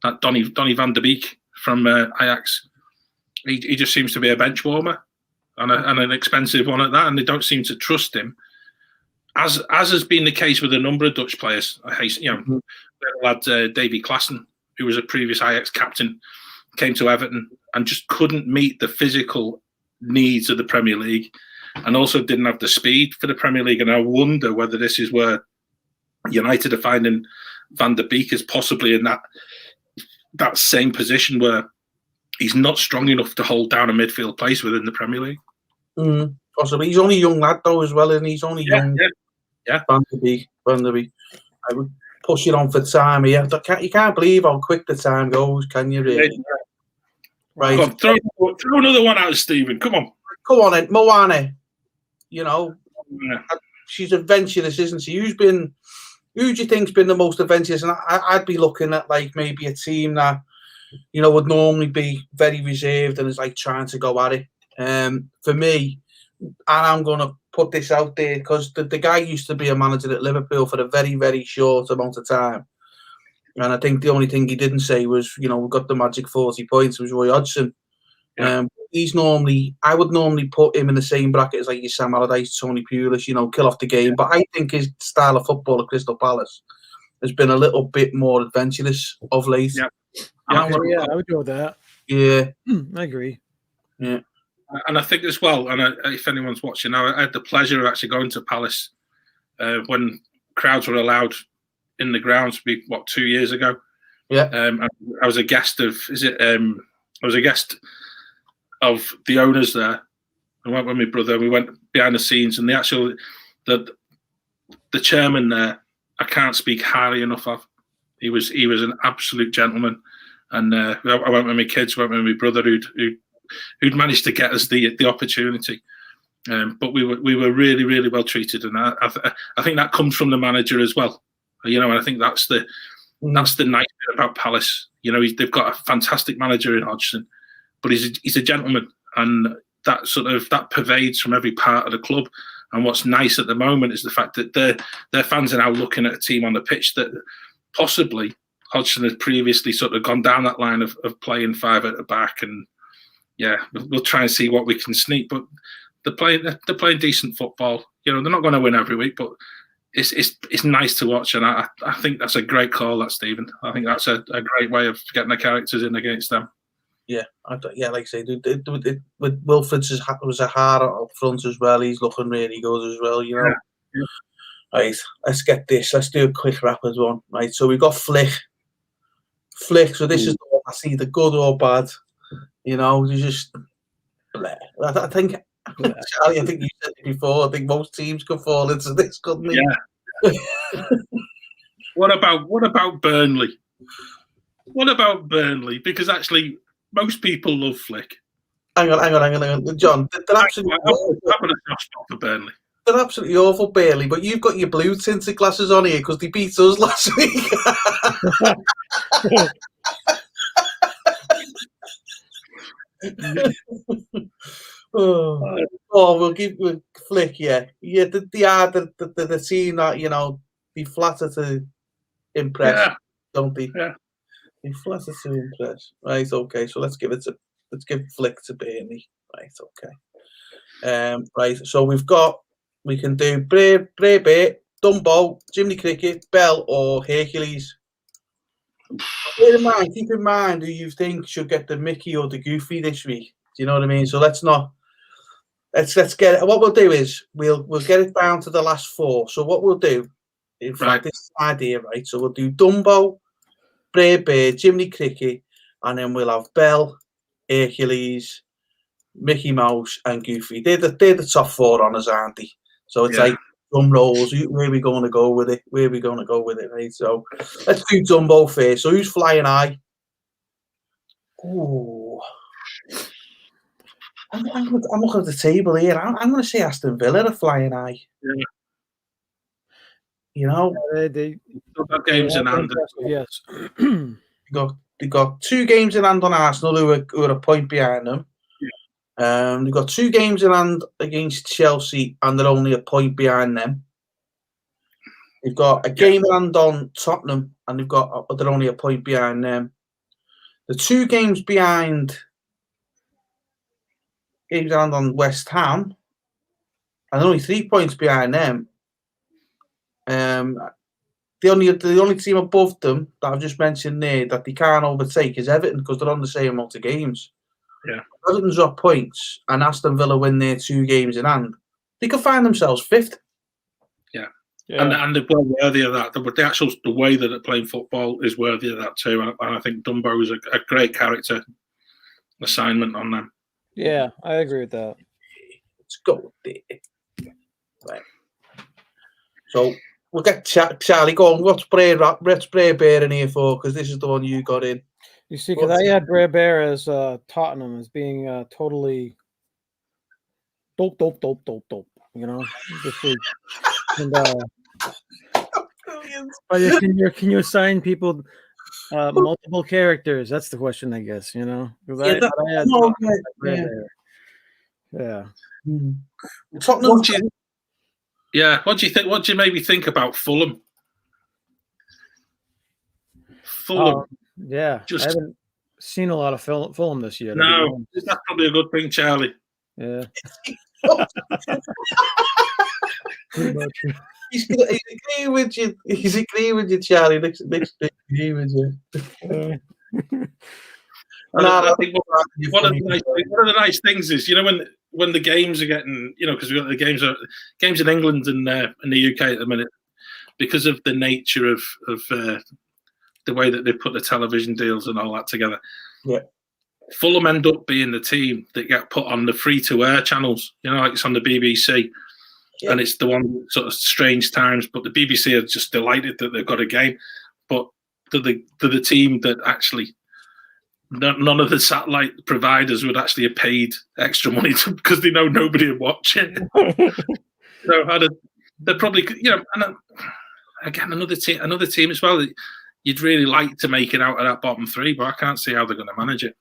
Speaker 2: that Donny van de Beek from Ajax, he just seems to be a bench warmer and an expensive one at that, and they don't seem to trust him. As has been the case with a number of Dutch players. The lad Davy Klaassen, who was a previous Ajax captain, came to Everton and just couldn't meet the physical needs of the Premier League, and also didn't have the speed for the Premier League. And I wonder whether this is where United are finding Van der Beek is possibly in that same position where he's not strong enough to hold down a midfield place within the Premier League.
Speaker 1: Possibly. He's only a young lad though as well, and he's only young.
Speaker 2: Yeah.
Speaker 1: Van der Beek. I would push it on for time here. You can't believe how quick the time goes, can you really? Right.
Speaker 2: Come on, throw another one out, Stephen. Come on
Speaker 1: then, Moana. You know, she's adventurous, isn't she? Who do you think's been the most adventurous? And I'd be looking at like maybe a team that, you know, would normally be very reserved and is like trying to go at it. For me, and I'm going to put this out there because the guy used to be a manager at Liverpool for a very, very short amount of time. And I think the only thing he didn't say was, you know, we got the magic 40 points, was Roy Hodgson. Yeah. I would normally put him in the same bracket as like your Sam Allardyce, Tony Pulis, you know, kill off the game. But I think his style of football at Crystal Palace has been a little bit more adventurous of late.
Speaker 3: Yeah, I would go with that.
Speaker 1: Yeah.
Speaker 3: I agree.
Speaker 1: Yeah.
Speaker 2: And I think as well, and if anyone's watching now, I had the pleasure of actually going to Palace when crowds were allowed in the grounds, 2 years ago.
Speaker 1: Yeah.
Speaker 2: I was a guest of, I was a guest of the owners there. I went with my brother. We went behind the scenes, and the chairman there, I can't speak highly enough of. He was an absolute gentleman, and I went with my kids, went with my brother who'd managed to get us the opportunity. But we were really, really well treated, and I think that comes from the manager as well. You know, and I think that's the nice bit about Palace. You know, they've got a fantastic manager in Hodgson, but he's a gentleman, and that pervades from every part of the club. And what's nice at the moment is the fact that their fans are now looking at a team on the pitch that possibly Hodgson had previously sort of gone down that line of playing five at the back, and yeah, we'll try and see what we can sneak. But they're playing decent football. You know, they're not going to win every week, but it's nice to watch, and I think that's a great call, that Stephen. I think that's a great way of getting the characters in against them.
Speaker 1: Yeah, like I say, with Wilfred's was a hard up front as well. He's looking really good as well, you know.
Speaker 2: Yeah.
Speaker 1: Right, let's get this. Let's do a quick Rappers one. Right, so we got Flick. So this is the one I see, the good or bad. You know, you just. I think. Charlie, I think you said it before. I think most teams could fall into this, couldn't they?
Speaker 2: Yeah. What about Burnley? What about Burnley? Because actually, most people love Flick.
Speaker 1: Hang on, John. They're absolutely
Speaker 2: awful for Burnley.
Speaker 1: They're absolutely awful, Burnley. But you've got your blue tinted glasses on here because they beat us last week. We'll give Flick, yeah. They are the team that, you know, they flatter to impress, don't they?
Speaker 2: Yeah.
Speaker 1: They flatter to impress. Right, okay. So let's give Flick to Burnley. Right, okay. Right, so we can do Bray, Dumbo, Jimmy Cricket, Bell, or Hercules. Keep in mind who you think should get the Mickey or the Goofy this week. Do you know what I mean? So let's get it. What we'll do is we'll get it down to the last four. So what we'll do, in fact, this is the idea, right? So we'll do Dumbo, Bray, Jiminy Cricket, and then we'll have Bell, Hercules, Mickey Mouse, and Goofy. They're the top four on us, aren't they? So it's like drum rolls. Where are we going to go with it? Right? So let's do Dumbo first. So who's flying high? Ooh. I'm looking at the table here. I'm going to say Aston Villa are flying high.
Speaker 2: Yeah.
Speaker 1: You know,
Speaker 2: they got games in hand.
Speaker 3: Yes,
Speaker 1: they got 2 games in hand on Arsenal, who are a point behind them. They've got 2 games in hand against Chelsea, and they're only a point behind them. They've got a game in hand on Tottenham, and they're only a point behind them. The 2 games behind. Games in hand on West Ham, and only 3 points behind them. The only team above them that I've just mentioned there that they can't overtake is Everton because they're on the same amount of games.
Speaker 2: Yeah.
Speaker 1: Everton's got points, and Aston Villa win their 2 games in hand. They could find themselves 5th.
Speaker 2: Yeah. And they're well worthy of that. The way that they're playing football is worthy of that too. And I think Dumbo is a great character assignment on them.
Speaker 3: Yeah, I agree with that.
Speaker 1: Let's go there. Right. So we'll get Charlie. Go on. What's Bray Bear in here for? Because this is the one you got in.
Speaker 3: You see, because I had Bray Bear as Tottenham as being totally dope. You know, this week. And but can you assign people multiple characters? That's the question, I guess. You know,
Speaker 1: Yeah.
Speaker 2: What do you think? What do you maybe think about Fulham?
Speaker 3: Yeah, I haven't seen a lot of Fulham this year.
Speaker 2: No, that's probably a good thing, Charlie.
Speaker 3: Yeah.
Speaker 1: He's agreeing with you. He's agreeing with you, Charlie. Next agree with you.
Speaker 2: I think one of the nice things is, you know, when the games are getting, you know, because we've got the games in England and in the UK at the minute, because of the nature of the way that they put the television deals and all that together.
Speaker 1: Yeah.
Speaker 2: Fulham end up being the team that get put on the free-to-air channels, you know, like it's on the BBC. Yeah. And it's the one sort of strange times, but the BBC are just delighted that they've got a game. But to the team that actually, none of the satellite providers would actually have paid extra money because they know nobody would watch it. So they're probably, you know, and again, another team as well. You'd really like to make it out of that bottom three, but I can't see how they're going to manage it.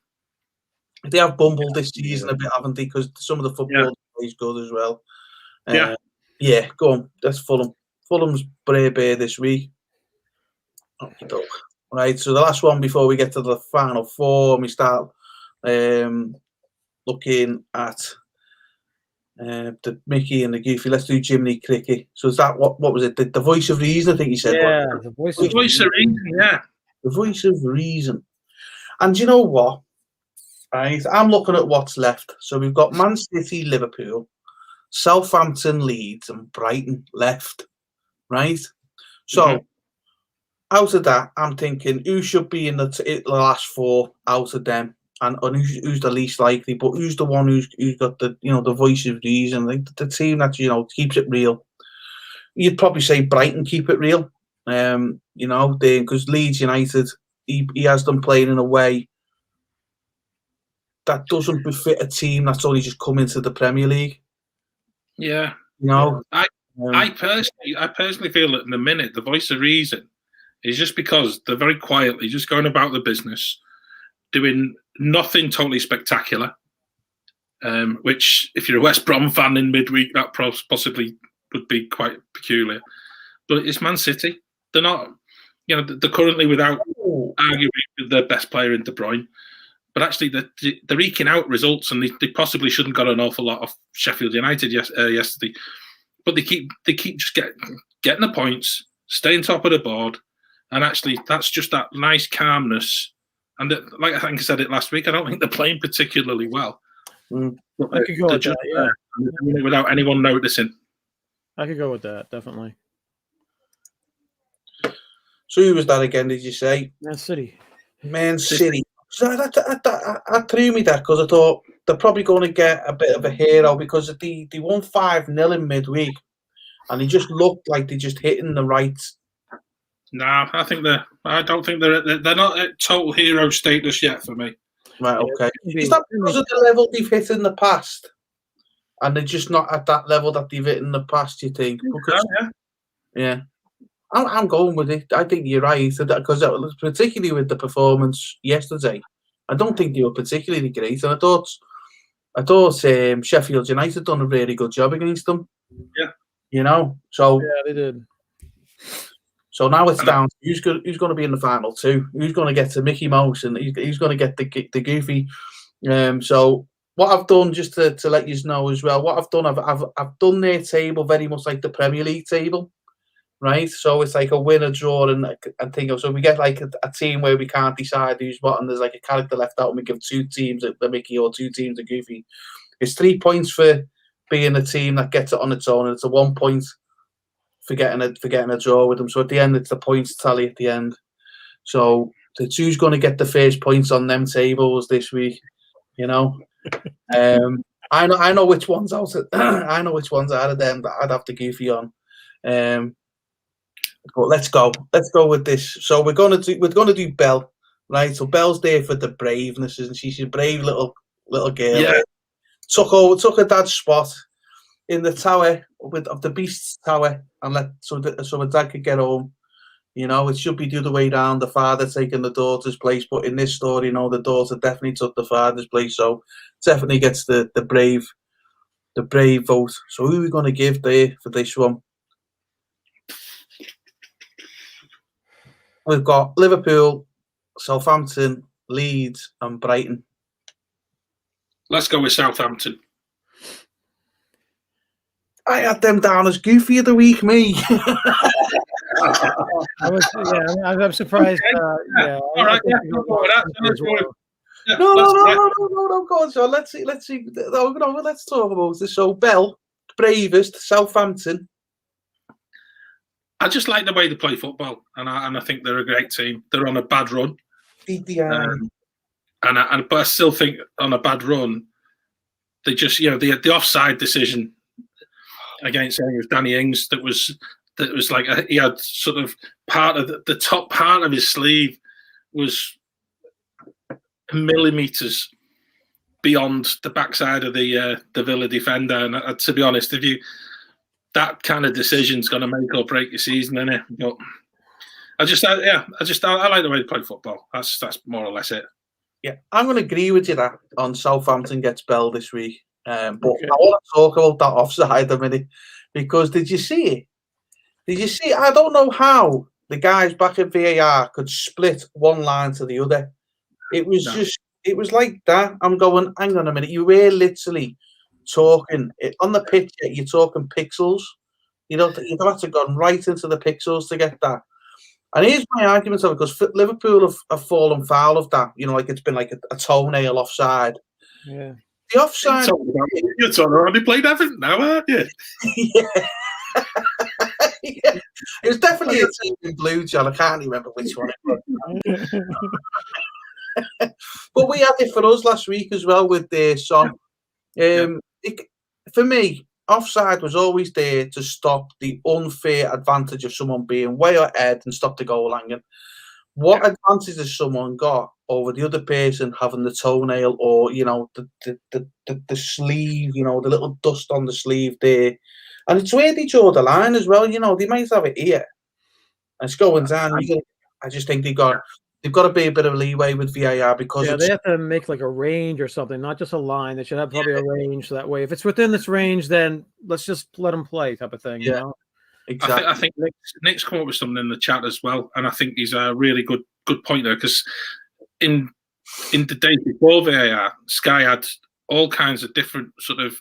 Speaker 1: They have bumbled this season a bit, haven't they? Because some of the football is good as well. Yeah, go on. That's Fulham. Fulham's Bray Bear this week. Right, so the last one before we get to the final four, and we start looking at the Mickey and the Goofy. Let's do Jiminy Cricket. So is that what was it? The voice of reason, I think you said.
Speaker 3: Yeah, the voice of reason.
Speaker 2: Yeah.
Speaker 1: The voice of reason. And you know what? Right, I'm looking at what's left. So we've got Man City, Liverpool, Southampton, Leeds, and Brighton left. Right? So out of that, I'm thinking who should be in the last four out of them, and who's the least likely, but who's the one who's got the, you know, the voice of reason, like the team that, you know, keeps it real. You'd probably say Brighton keep it real, you know, because Leeds United, he has them playing in a way that doesn't befit a team that's only just come into the Premier League.
Speaker 2: Yeah,
Speaker 1: you know,
Speaker 2: I personally feel that in the minute the voice of reason is just because they're very quietly just going about the business, doing nothing totally spectacular. Which, if you're a West Brom fan in midweek, that possibly would be quite peculiar. But it's Man City. They're not, you know, they're currently without arguably their best player in De Bruyne. But actually, they're eking out results, and they possibly shouldn't got an awful lot of Sheffield United yesterday. But they keep just getting the points, staying top of the board, and actually, that's just that nice calmness. And like I think I said it last week, I don't think they're playing particularly well.
Speaker 3: I could go with that, yeah.
Speaker 2: Without anyone noticing.
Speaker 3: I could go with that, definitely.
Speaker 1: So who was that again, did you say?
Speaker 3: Man City.
Speaker 1: Man City. So that threw me that, because I thought they're probably going to get a bit of a hero, because they won 5-0 in midweek, and they just looked like they're just hitting the right.
Speaker 2: No, I don't think they're not at total hero status yet for me.
Speaker 1: Right, okay. Is that because of the level they've hit in the past, and they're just not at that level that they've hit in the past, you think? Because, yeah. I'm going with it. I think you're right, because particularly with the performance yesterday, I don't think they were particularly great, and I thought Sheffield United done a really good job against them.
Speaker 2: Yeah,
Speaker 1: you know. So
Speaker 3: yeah, they did.
Speaker 1: So now it's down to who's going to be in the final two, who's going to get to Mickey Mouse, and who's going to get the Goofy. So what I've done, just to let you know as well, what I've done, I've done their table very much like the Premier League table. Right, so it's like a win, a draw, and think of, so we get like a team where we can't decide who's what, and there's like a character left out, and we give 2 teams the Mickey or 2 teams the Goofy. It's 3 points for being a team that gets it on its own, and it's a 1 point for getting a draw with them. So at the end, it's the points tally at the end. So it's who's going to get the first points on them tables this week. You know, I know which ones out. I know which ones out of them that I'd have to goofy on. But let's go with this. So we're gonna do Belle, right? So Belle's there for the braveness, isn't she? She's a brave little girl.
Speaker 2: Yeah.
Speaker 1: Took her dad's spot in the tower of the Beast's tower, and so her dad could get home. You know, it should be the other way down, the father taking the daughter's place. But in this story, you know, the daughter definitely took the father's place. So definitely gets the brave vote. So who are we going to give there for this one? We've got Liverpool, Southampton, Leeds, and Brighton.
Speaker 2: Let's go with Southampton.
Speaker 1: I had them down as goofy of the week, me.
Speaker 3: I'm surprised.
Speaker 2: Okay. All right.
Speaker 1: No. Go on, John. Let's see. No, let's talk about this. So, Belle, bravest, Southampton.
Speaker 2: I just like the way they play football, and I think they're a great team. They're on a bad run, but I still think on a bad run, they just the offside decision against Danny Ings that was like he had sort of part of the top part of his sleeve was millimeters beyond the backside of the Villa defender, and to be honest, that kind of decision's going to make or break your season, isn't it? But I like the way they play football. That's more or less it.
Speaker 1: Yeah, I'm going to agree with you that on Southampton gets Belle this week. But I want to talk about that offside a minute, because did you see it? I don't know how the guys back at VAR could split one line to the other. It was like that. I'm going, hang on a minute. You were literally talking on the pitch. You're talking pixels. You'd have to have gone right into the pixels to get that. And here's my argument of it, because Liverpool have fallen foul of that. You know, like it's been like a toenail offside.
Speaker 3: Yeah.
Speaker 1: The offside.
Speaker 2: You're talking about they played Everton now, aren't you?
Speaker 1: Yeah. Yeah. It was definitely a team in blue, John. I can't remember which one it was. But we had it for us last week as well with the song. For me, offside was always there to stop the unfair advantage of someone being way ahead and stop the goal hanging. What advantage has someone got over the other person having the toenail or, you know, the sleeve, you know, the little dust on the sleeve there? And it's where they draw the line as well. You know, they might have it here. And it's going down. I just think they've got to be a bit of leeway with VAR, because
Speaker 3: they have to make like a range or something, not just a line. They should have probably a range, so that way, if it's within this range, then let's just let them play, type of thing.
Speaker 1: Yeah,
Speaker 3: you know?
Speaker 1: Exactly.
Speaker 2: I think Nick's come up with something in the chat as well, and I think he's a really good point there, because in the days before VAR, Sky had all kinds of different sort of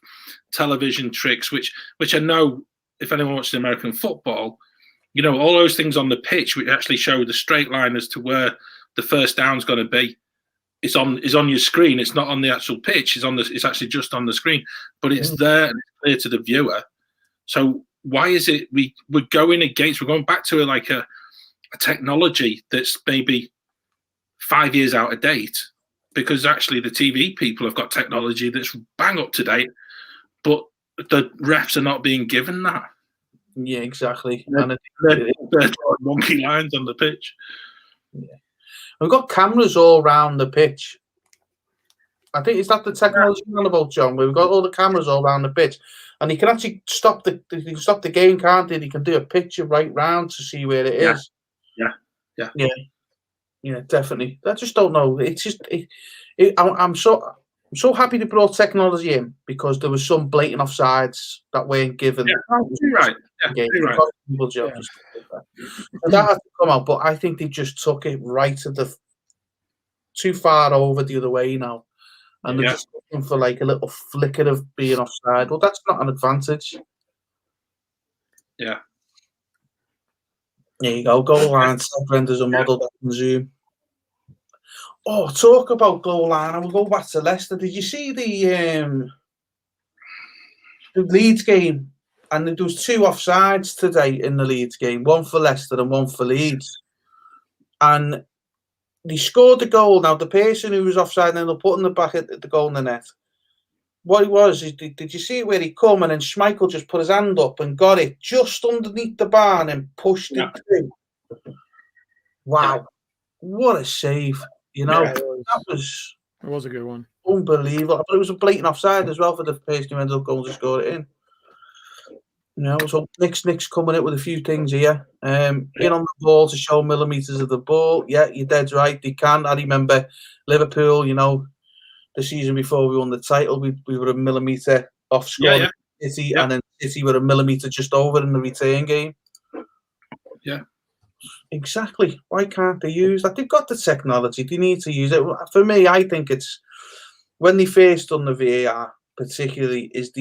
Speaker 2: television tricks, which I know if anyone watches American football, you know, all those things on the pitch which actually show the straight line as to where the first down's going to be. Is on your screen. It's not on the actual pitch. It's actually just on the screen, but it's there and it's clear to the viewer. So why is it we're going back to a technology that's maybe 5 years out of date, because actually the TV people have got technology that's bang up to date, but the refs are not being given that.
Speaker 1: Yeah, exactly.
Speaker 2: They're drawing monkey lines on the pitch.
Speaker 1: Yeah. We've got cameras all around the pitch. I think, is that the technology you're on about, John? We've got all the cameras all around the pitch, and you can actually stop the game, can't you? You can do a picture right round to see where it is. Yeah, definitely. I just don't know. It's just I'm so happy they brought technology in, because there was some blatant offsides that weren't given.
Speaker 2: Yeah, you're right. Yeah, you're right.
Speaker 1: So that has to come out, but I think they just took it right to too far over the other way now, and they're just looking for like a little flicker of being offside. Well, that's not an advantage.
Speaker 2: Yeah.
Speaker 1: There you go. Goal line renders a model that can zoom. Oh, talk about goal line. I will go back to Leicester. Did you see the Leeds game and there was 2 offsides today in the Leeds game, one for Leicester and one for Leeds. And they scored the goal. Now, the person who was offside ended up putting the back at the goal in the net. What it was is, did you see where he come and then Schmeichel just put his hand up and got it just underneath the bar and pushed it through? Wow. What a save. You know, that was...
Speaker 3: It was a good one.
Speaker 1: Unbelievable. But it was a blatant offside as well for the person who ended up going to score it in. You know, so Nick's coming in with a few things here. In on the ball to show millimetres of the ball. Yeah, you're dead right. They can. I remember Liverpool, you know, the season before we won the title, we were a millimetre off scoring City, and then City were a millimetre just over in the return game.
Speaker 2: Yeah.
Speaker 1: Exactly. Why can't they use that? They've got the technology. They need to use it. For me, I think it's when they first done the VAR, particularly, is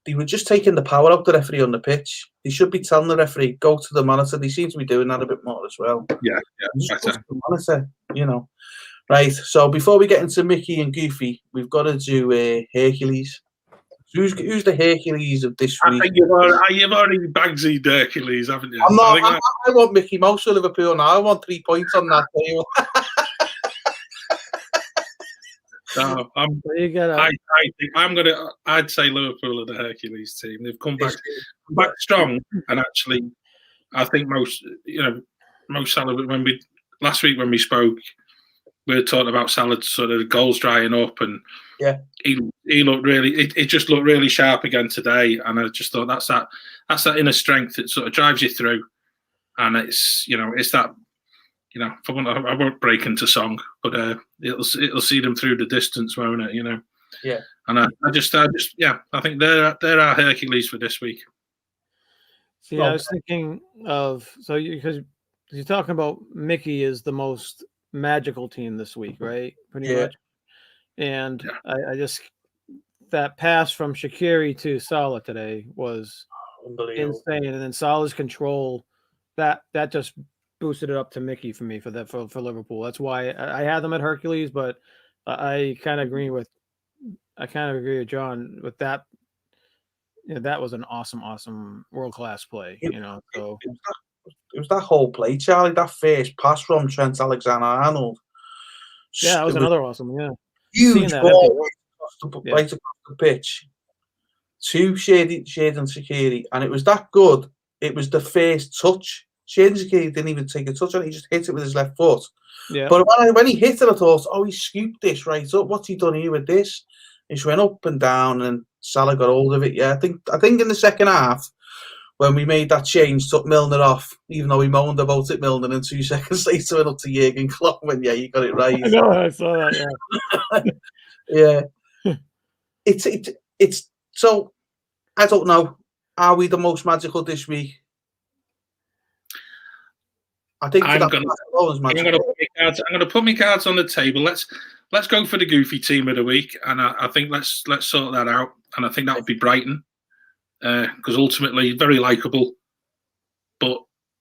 Speaker 1: they were just taking the power out of the referee on the pitch. They should be telling the referee, go to the monitor. They seem to be doing that a bit more as well.
Speaker 2: Yeah.
Speaker 1: Just go to the monitor, you know. Right, so before we get into Mickey and Goofy, we've got to do Hercules. Who's the Hercules of this week?
Speaker 2: I think you've already Bagsied Hercules, haven't you?
Speaker 1: I'm not, I want Mickey Mouse for Liverpool now. I want 3 points on that table.
Speaker 2: No, I'd say Liverpool are the Hercules team. They've come back strong, and actually, I think most Salah. Last week when we spoke, we were talking about Salah's sort of goals drying up, and he looked really. It just looked really sharp again today, and I just thought that's that inner strength that sort of drives you through, and it's that. I won't break into song, but it'll see them through the distance, won't it? You know.
Speaker 1: Yeah.
Speaker 2: And I think they're our Hercules for this week.
Speaker 3: See, I was thinking of because you're talking about Mickey is the most magical team this week, right? Pretty much. And I just that pass from Shaqiri to Salah today was insane, and then Salah's control that just boosted it up to Mickey for me for Liverpool. That's why I had them at Hercules, but I kind of agree with John with that. That was an awesome world-class play. So
Speaker 1: it was that whole play, Charlie. That first pass from Trent Alexander-Arnold.
Speaker 3: Yeah, that was another awesome. Yeah,
Speaker 1: huge ball right across the pitch to Shady and Shaqiri, and it was that good. It was the first touch. Shady Shaqiri didn't even take a touch on it. He just hit it with his left foot.
Speaker 3: Yeah.
Speaker 1: But when he hit it, I thought, he scooped this right up. What's he done here with this? He just went up and down, and Salah got hold of it. Yeah, I think in the second half, when we made that change, took Milner off, even though we moaned about it, Milner, and 2 seconds later went up to Jurgen Klopp and you got it right.
Speaker 3: I know, I saw that,
Speaker 1: yeah. It's so, I don't know, are we the most magical this week? I think
Speaker 2: I'm going to put my cards on the table. Let's go for the goofy team of the week, and I think let's sort that out. And I think that would be Brighton, because ultimately very likable, but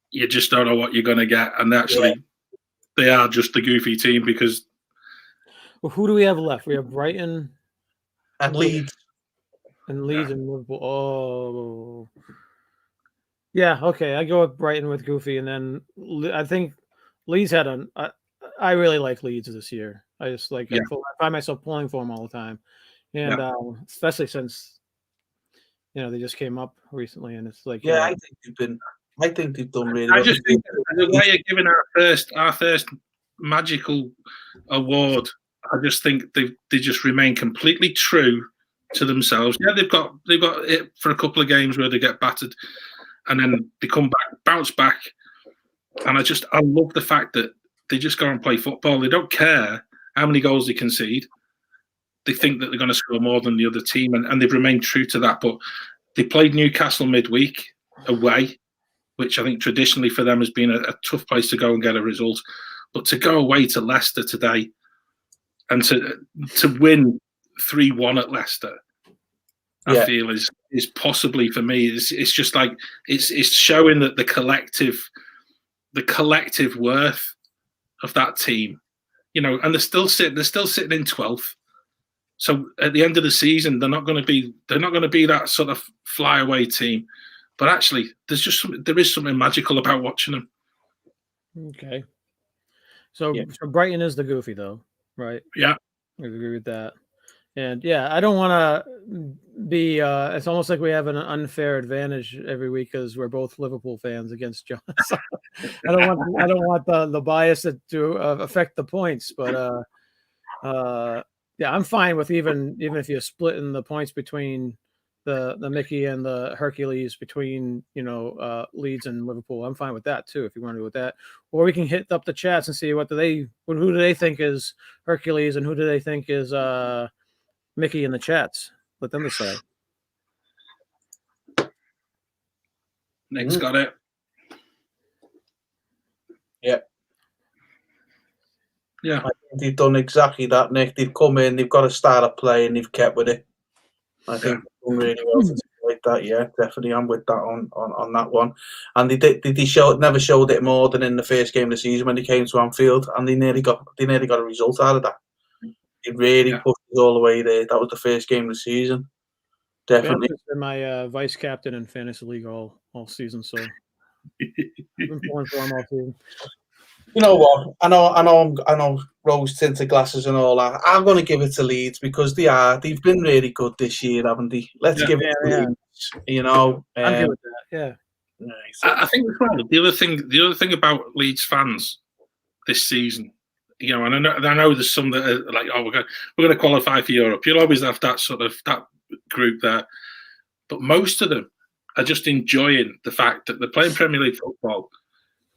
Speaker 2: you just don't know what you're going to get. And they are just the goofy team because.
Speaker 3: Well, who do we have left? We have Brighton
Speaker 1: and Leeds,
Speaker 3: and Liverpool. Oh. Yeah, okay. I go with Brighton with Goofy, and then I think Leeds had I really like Leeds this year. I just I find myself pulling for them all the time, and especially since they just came up recently, and it's like
Speaker 1: I think they've done really.
Speaker 2: I just think the way you're giving our first magical award, I just think they just remain completely true to themselves. Yeah, they've got it for a couple of games where they get battered. And then they come back, bounce back, and I love the fact that they just go and play football. They don't care how many goals they concede. They think that they're going to score more than the other team, and they've remained true to that. But they played Newcastle midweek away, which I think traditionally for them has been a tough place to go and get a result. But to go away to Leicester today and to win 3-1 at Leicester, I feel is possibly for me. It's just like it's showing that the collective worth of that team, and they're still sitting in 12th. So at the end of the season, they're not going to be that sort of flyaway team. But actually, there is something magical about watching them.
Speaker 3: Okay. So,
Speaker 1: Yeah.
Speaker 3: so Brighton is the goofy, though, right?
Speaker 2: Yeah.
Speaker 3: I agree with that. And yeah, I don't want to be. It's almost like we have an unfair advantage every week because we're both Liverpool fans against John. So I don't want the bias to affect the points. But yeah, I'm fine with even if you're splitting the points between the Mickey and the Hercules between Leeds and Liverpool. I'm fine with that too if you want to do with that. Or we can hit up the chats and see who do they think is Hercules and who do they think is Mickey in the chats. Let them decide.
Speaker 2: Nick's got it.
Speaker 1: Yeah.
Speaker 2: Yeah.
Speaker 1: I think they've done exactly that, Nick. They've come in, they've got a start of play, and they've kept with it. I think they've done really well to like that. Yeah, definitely. I'm with that on that one. And they never showed it more than in the first game of the season when they came to Anfield, and they nearly got a result out of that. It really pushed us all the way there. That was the first game of the season. Definitely.
Speaker 3: Ben's been my vice captain in fantasy league all season, so I've been pulling for him all season.
Speaker 1: You know what? I know rose tinted glasses and all that. I'm going to give it to Leeds because they've been really good this year, haven't they? Let's give it to Leeds. You know,
Speaker 3: I'm good with that. Yeah.
Speaker 1: Nice.
Speaker 2: I think as well. The other thing about Leeds fans this season, and I know there's some that are like, oh, we're going to qualify for Europe. You'll always have that that group there, but most of them are just enjoying the fact that they're playing Premier League football.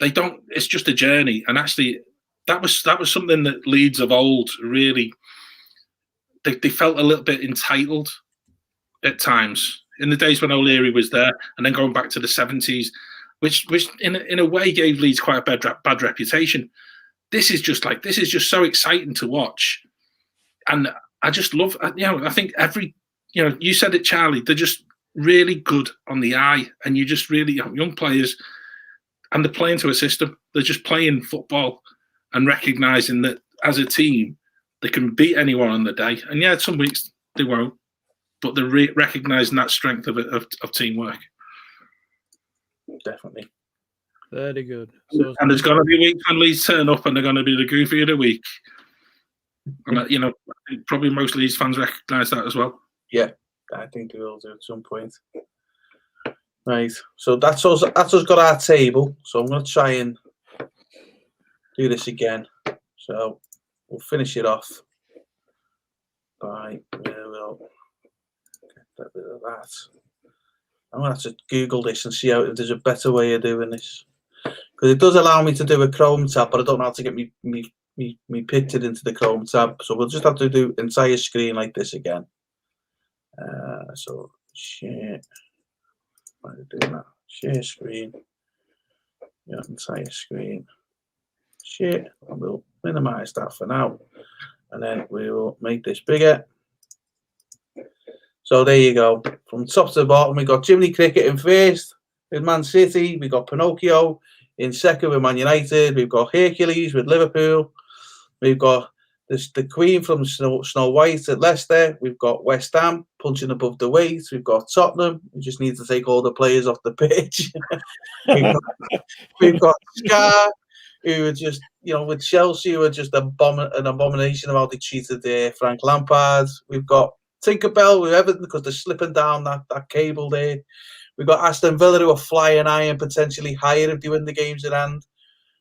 Speaker 2: They don't. It's just a journey, and actually, that was something that Leeds of old really. They felt a little bit entitled at times in the days when O'Leary was there, and then going back to the 70s, which in a way gave Leeds quite a bad reputation. This is just so exciting to watch, and I just love. I think you said it, Charlie. They're just really good on the eye, and you just really young players. And they're playing to a system. They're just playing football and recognising that as a team, they can beat anyone on the day. And yeah, some weeks they won't, but they're recognising that strength of teamwork.
Speaker 1: Definitely.
Speaker 3: Very good.
Speaker 2: And there's going to be weeks when Leeds turn up and they're going to be the goofy of the week. And I think probably most Leeds fans recognise that as well.
Speaker 1: Yeah, I think they will do at some point. Right, so that's us got our table. So I'm going to try and do this again. So we'll finish it off by we'll get rid of that. I'm going to have to Google this and see if there's a better way of doing this, because it does allow me to do a Chrome tab, but I don't know how to get me pictured into the Chrome tab. So we'll just have to do entire screen like this again. So share. Why are you doing that? Share screen. Yeah, entire screen. Share. And we'll minimize that for now. And then we will make this bigger. So there you go. From top to the bottom, we got Jiminy Cricket in first with Man City. We got Pinocchio in second with Man United. We've got Hercules with Liverpool. We've got the Queen from Snow White at Leicester. We've got West Ham punching above the weight. We've got Tottenham. We just need to take all the players off the pitch. we've got Scar, who are just, with Chelsea, who are just an abomination of how they treated Frank Lampard. We've got Tinkerbell with Everton because they're slipping down that cable there. We've got Aston Villa, who are flying high and potentially higher if they win the games at hand.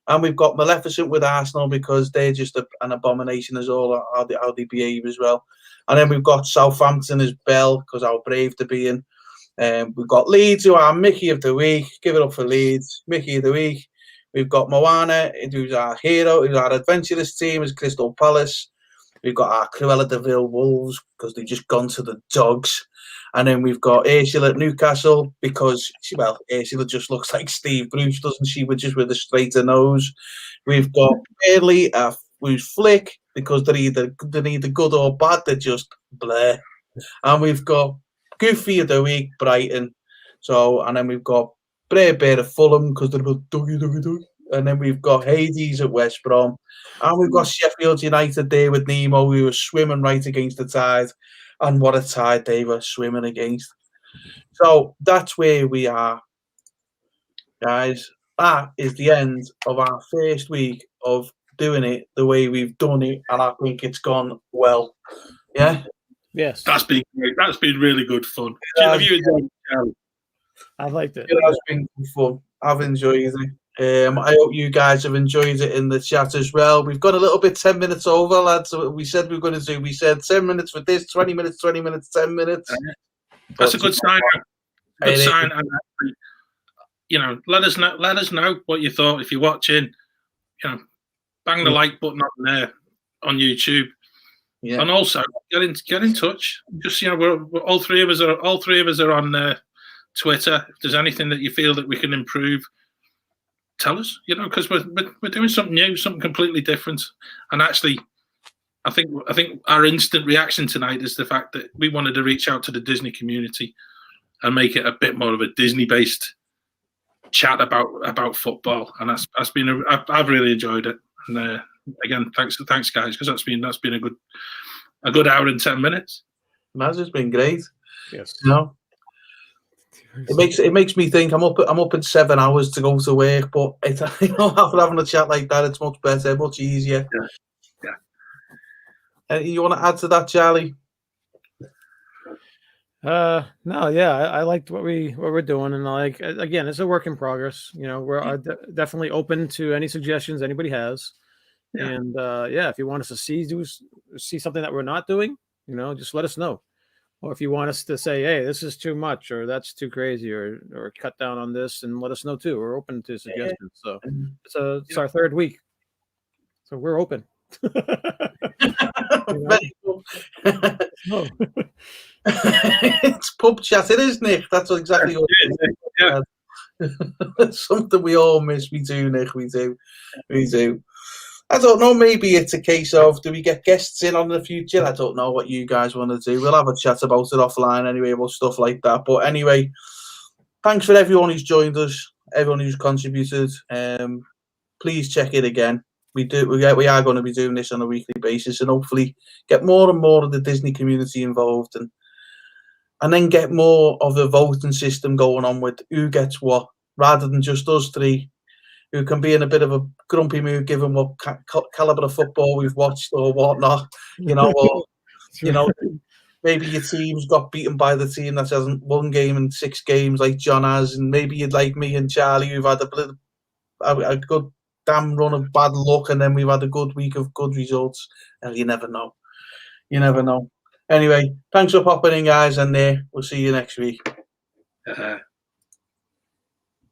Speaker 1: And we've got Maleficent with Arsenal because they're just an abomination as all how they behave as well. And then we've got Southampton as Bell because how brave they're being. We've got Leeds, who are Mickey of the Week. Give it up for Leeds, Mickey of the Week. We've got Moana, who's our hero, who's our adventurous team, as Crystal Palace. We've got our Cruella de Vil Wolves because they've just gone to the dogs. And then we've got Ursula at Newcastle because, Ursula just looks like Steve Bruce, doesn't she? Just with a straighter nose. We've got Burnley, who's Flick because they're either good or bad. They're just bleh. And we've got Goofy of the Week, Brighton. And then we've got Bray Bear of Fulham because they're about doggy. And then we've got Hades at West Brom. And we've got Sheffield United there with Nemo, who was swimming right against the tide. And what a tide they were swimming against. So that's where we are guys, that is the end of our first week of doing it the way we've done it, and I think it's gone well. Yeah?
Speaker 3: Yes.
Speaker 2: That's been great. That's been really good fun.
Speaker 1: It
Speaker 2: Have you enjoyed it, Charlie?
Speaker 3: I liked it.
Speaker 1: has been fun. I've enjoyed it. I hope you guys have enjoyed it in the chat as well. We've got a little bit 10 minutes over, lads. We said we were going to do. We said 10 minutes for this, 20 minutes, 20 minutes, 10 minutes.
Speaker 2: That's a good sign. Good
Speaker 1: It is.
Speaker 2: sign. And you know, let us know what you thought. If you're watching, you know, bang the like button on there on YouTube.
Speaker 1: Yeah.
Speaker 2: And also get in touch. Just, you know, we're all three of us are on Twitter. If there's anything that you feel that we can improve, tell us. You know, because we're doing something new, something completely different. And actually, I think our instant reaction tonight is the fact that we wanted to reach out to the Disney community and make it a bit more of a Disney-based chat about football. And that's been I've really enjoyed it. And again, thanks guys, because that's been a good hour and 10 minutes.
Speaker 1: Maz has been great.
Speaker 3: Yes.
Speaker 1: You know, it makes me think I'm up in 7 hours to go to work, but it's, you know, after having a chat like that, it's much better, much easier.
Speaker 2: Yeah.
Speaker 1: You want to add to that, Charlie?
Speaker 3: No, yeah, I liked what we're doing, and like again, it's a work in progress. You know, we're definitely open to any suggestions anybody has.
Speaker 2: Yeah.
Speaker 3: And if you want us to see something that we're not doing, you know, just let us know. Or if you want us to say, hey, this is too much, or that's too crazy, or cut down on this, and let us know too. We're open to suggestions. So it's our third week, so we're open.
Speaker 1: It's pub chat, it is, Nick. That's exactly what it is. Yeah. Something we all miss. We do, Nick. We do. I don't know. Maybe it's a case of, do we get guests in on the future? I don't know what you guys want to do. We'll have a chat about it offline anyway, about stuff like that. But anyway, thanks for everyone who's joined us, everyone who's contributed. Please check it again. We are going to be doing this on a weekly basis, and hopefully get more and more of the Disney community involved, and then get more of a voting system going on with who gets what, rather than just us three, who can be in a bit of a grumpy mood given what caliber of football we've watched or whatnot, you know, or you know, maybe your team's got beaten by the team that hasn't won game in 6 games like John has, and maybe you'd like me and Charlie who've had a good damn run of bad luck, and then we've had a good week of good results. And you never know. Anyway, thanks for popping in, guys, and we'll see you next week.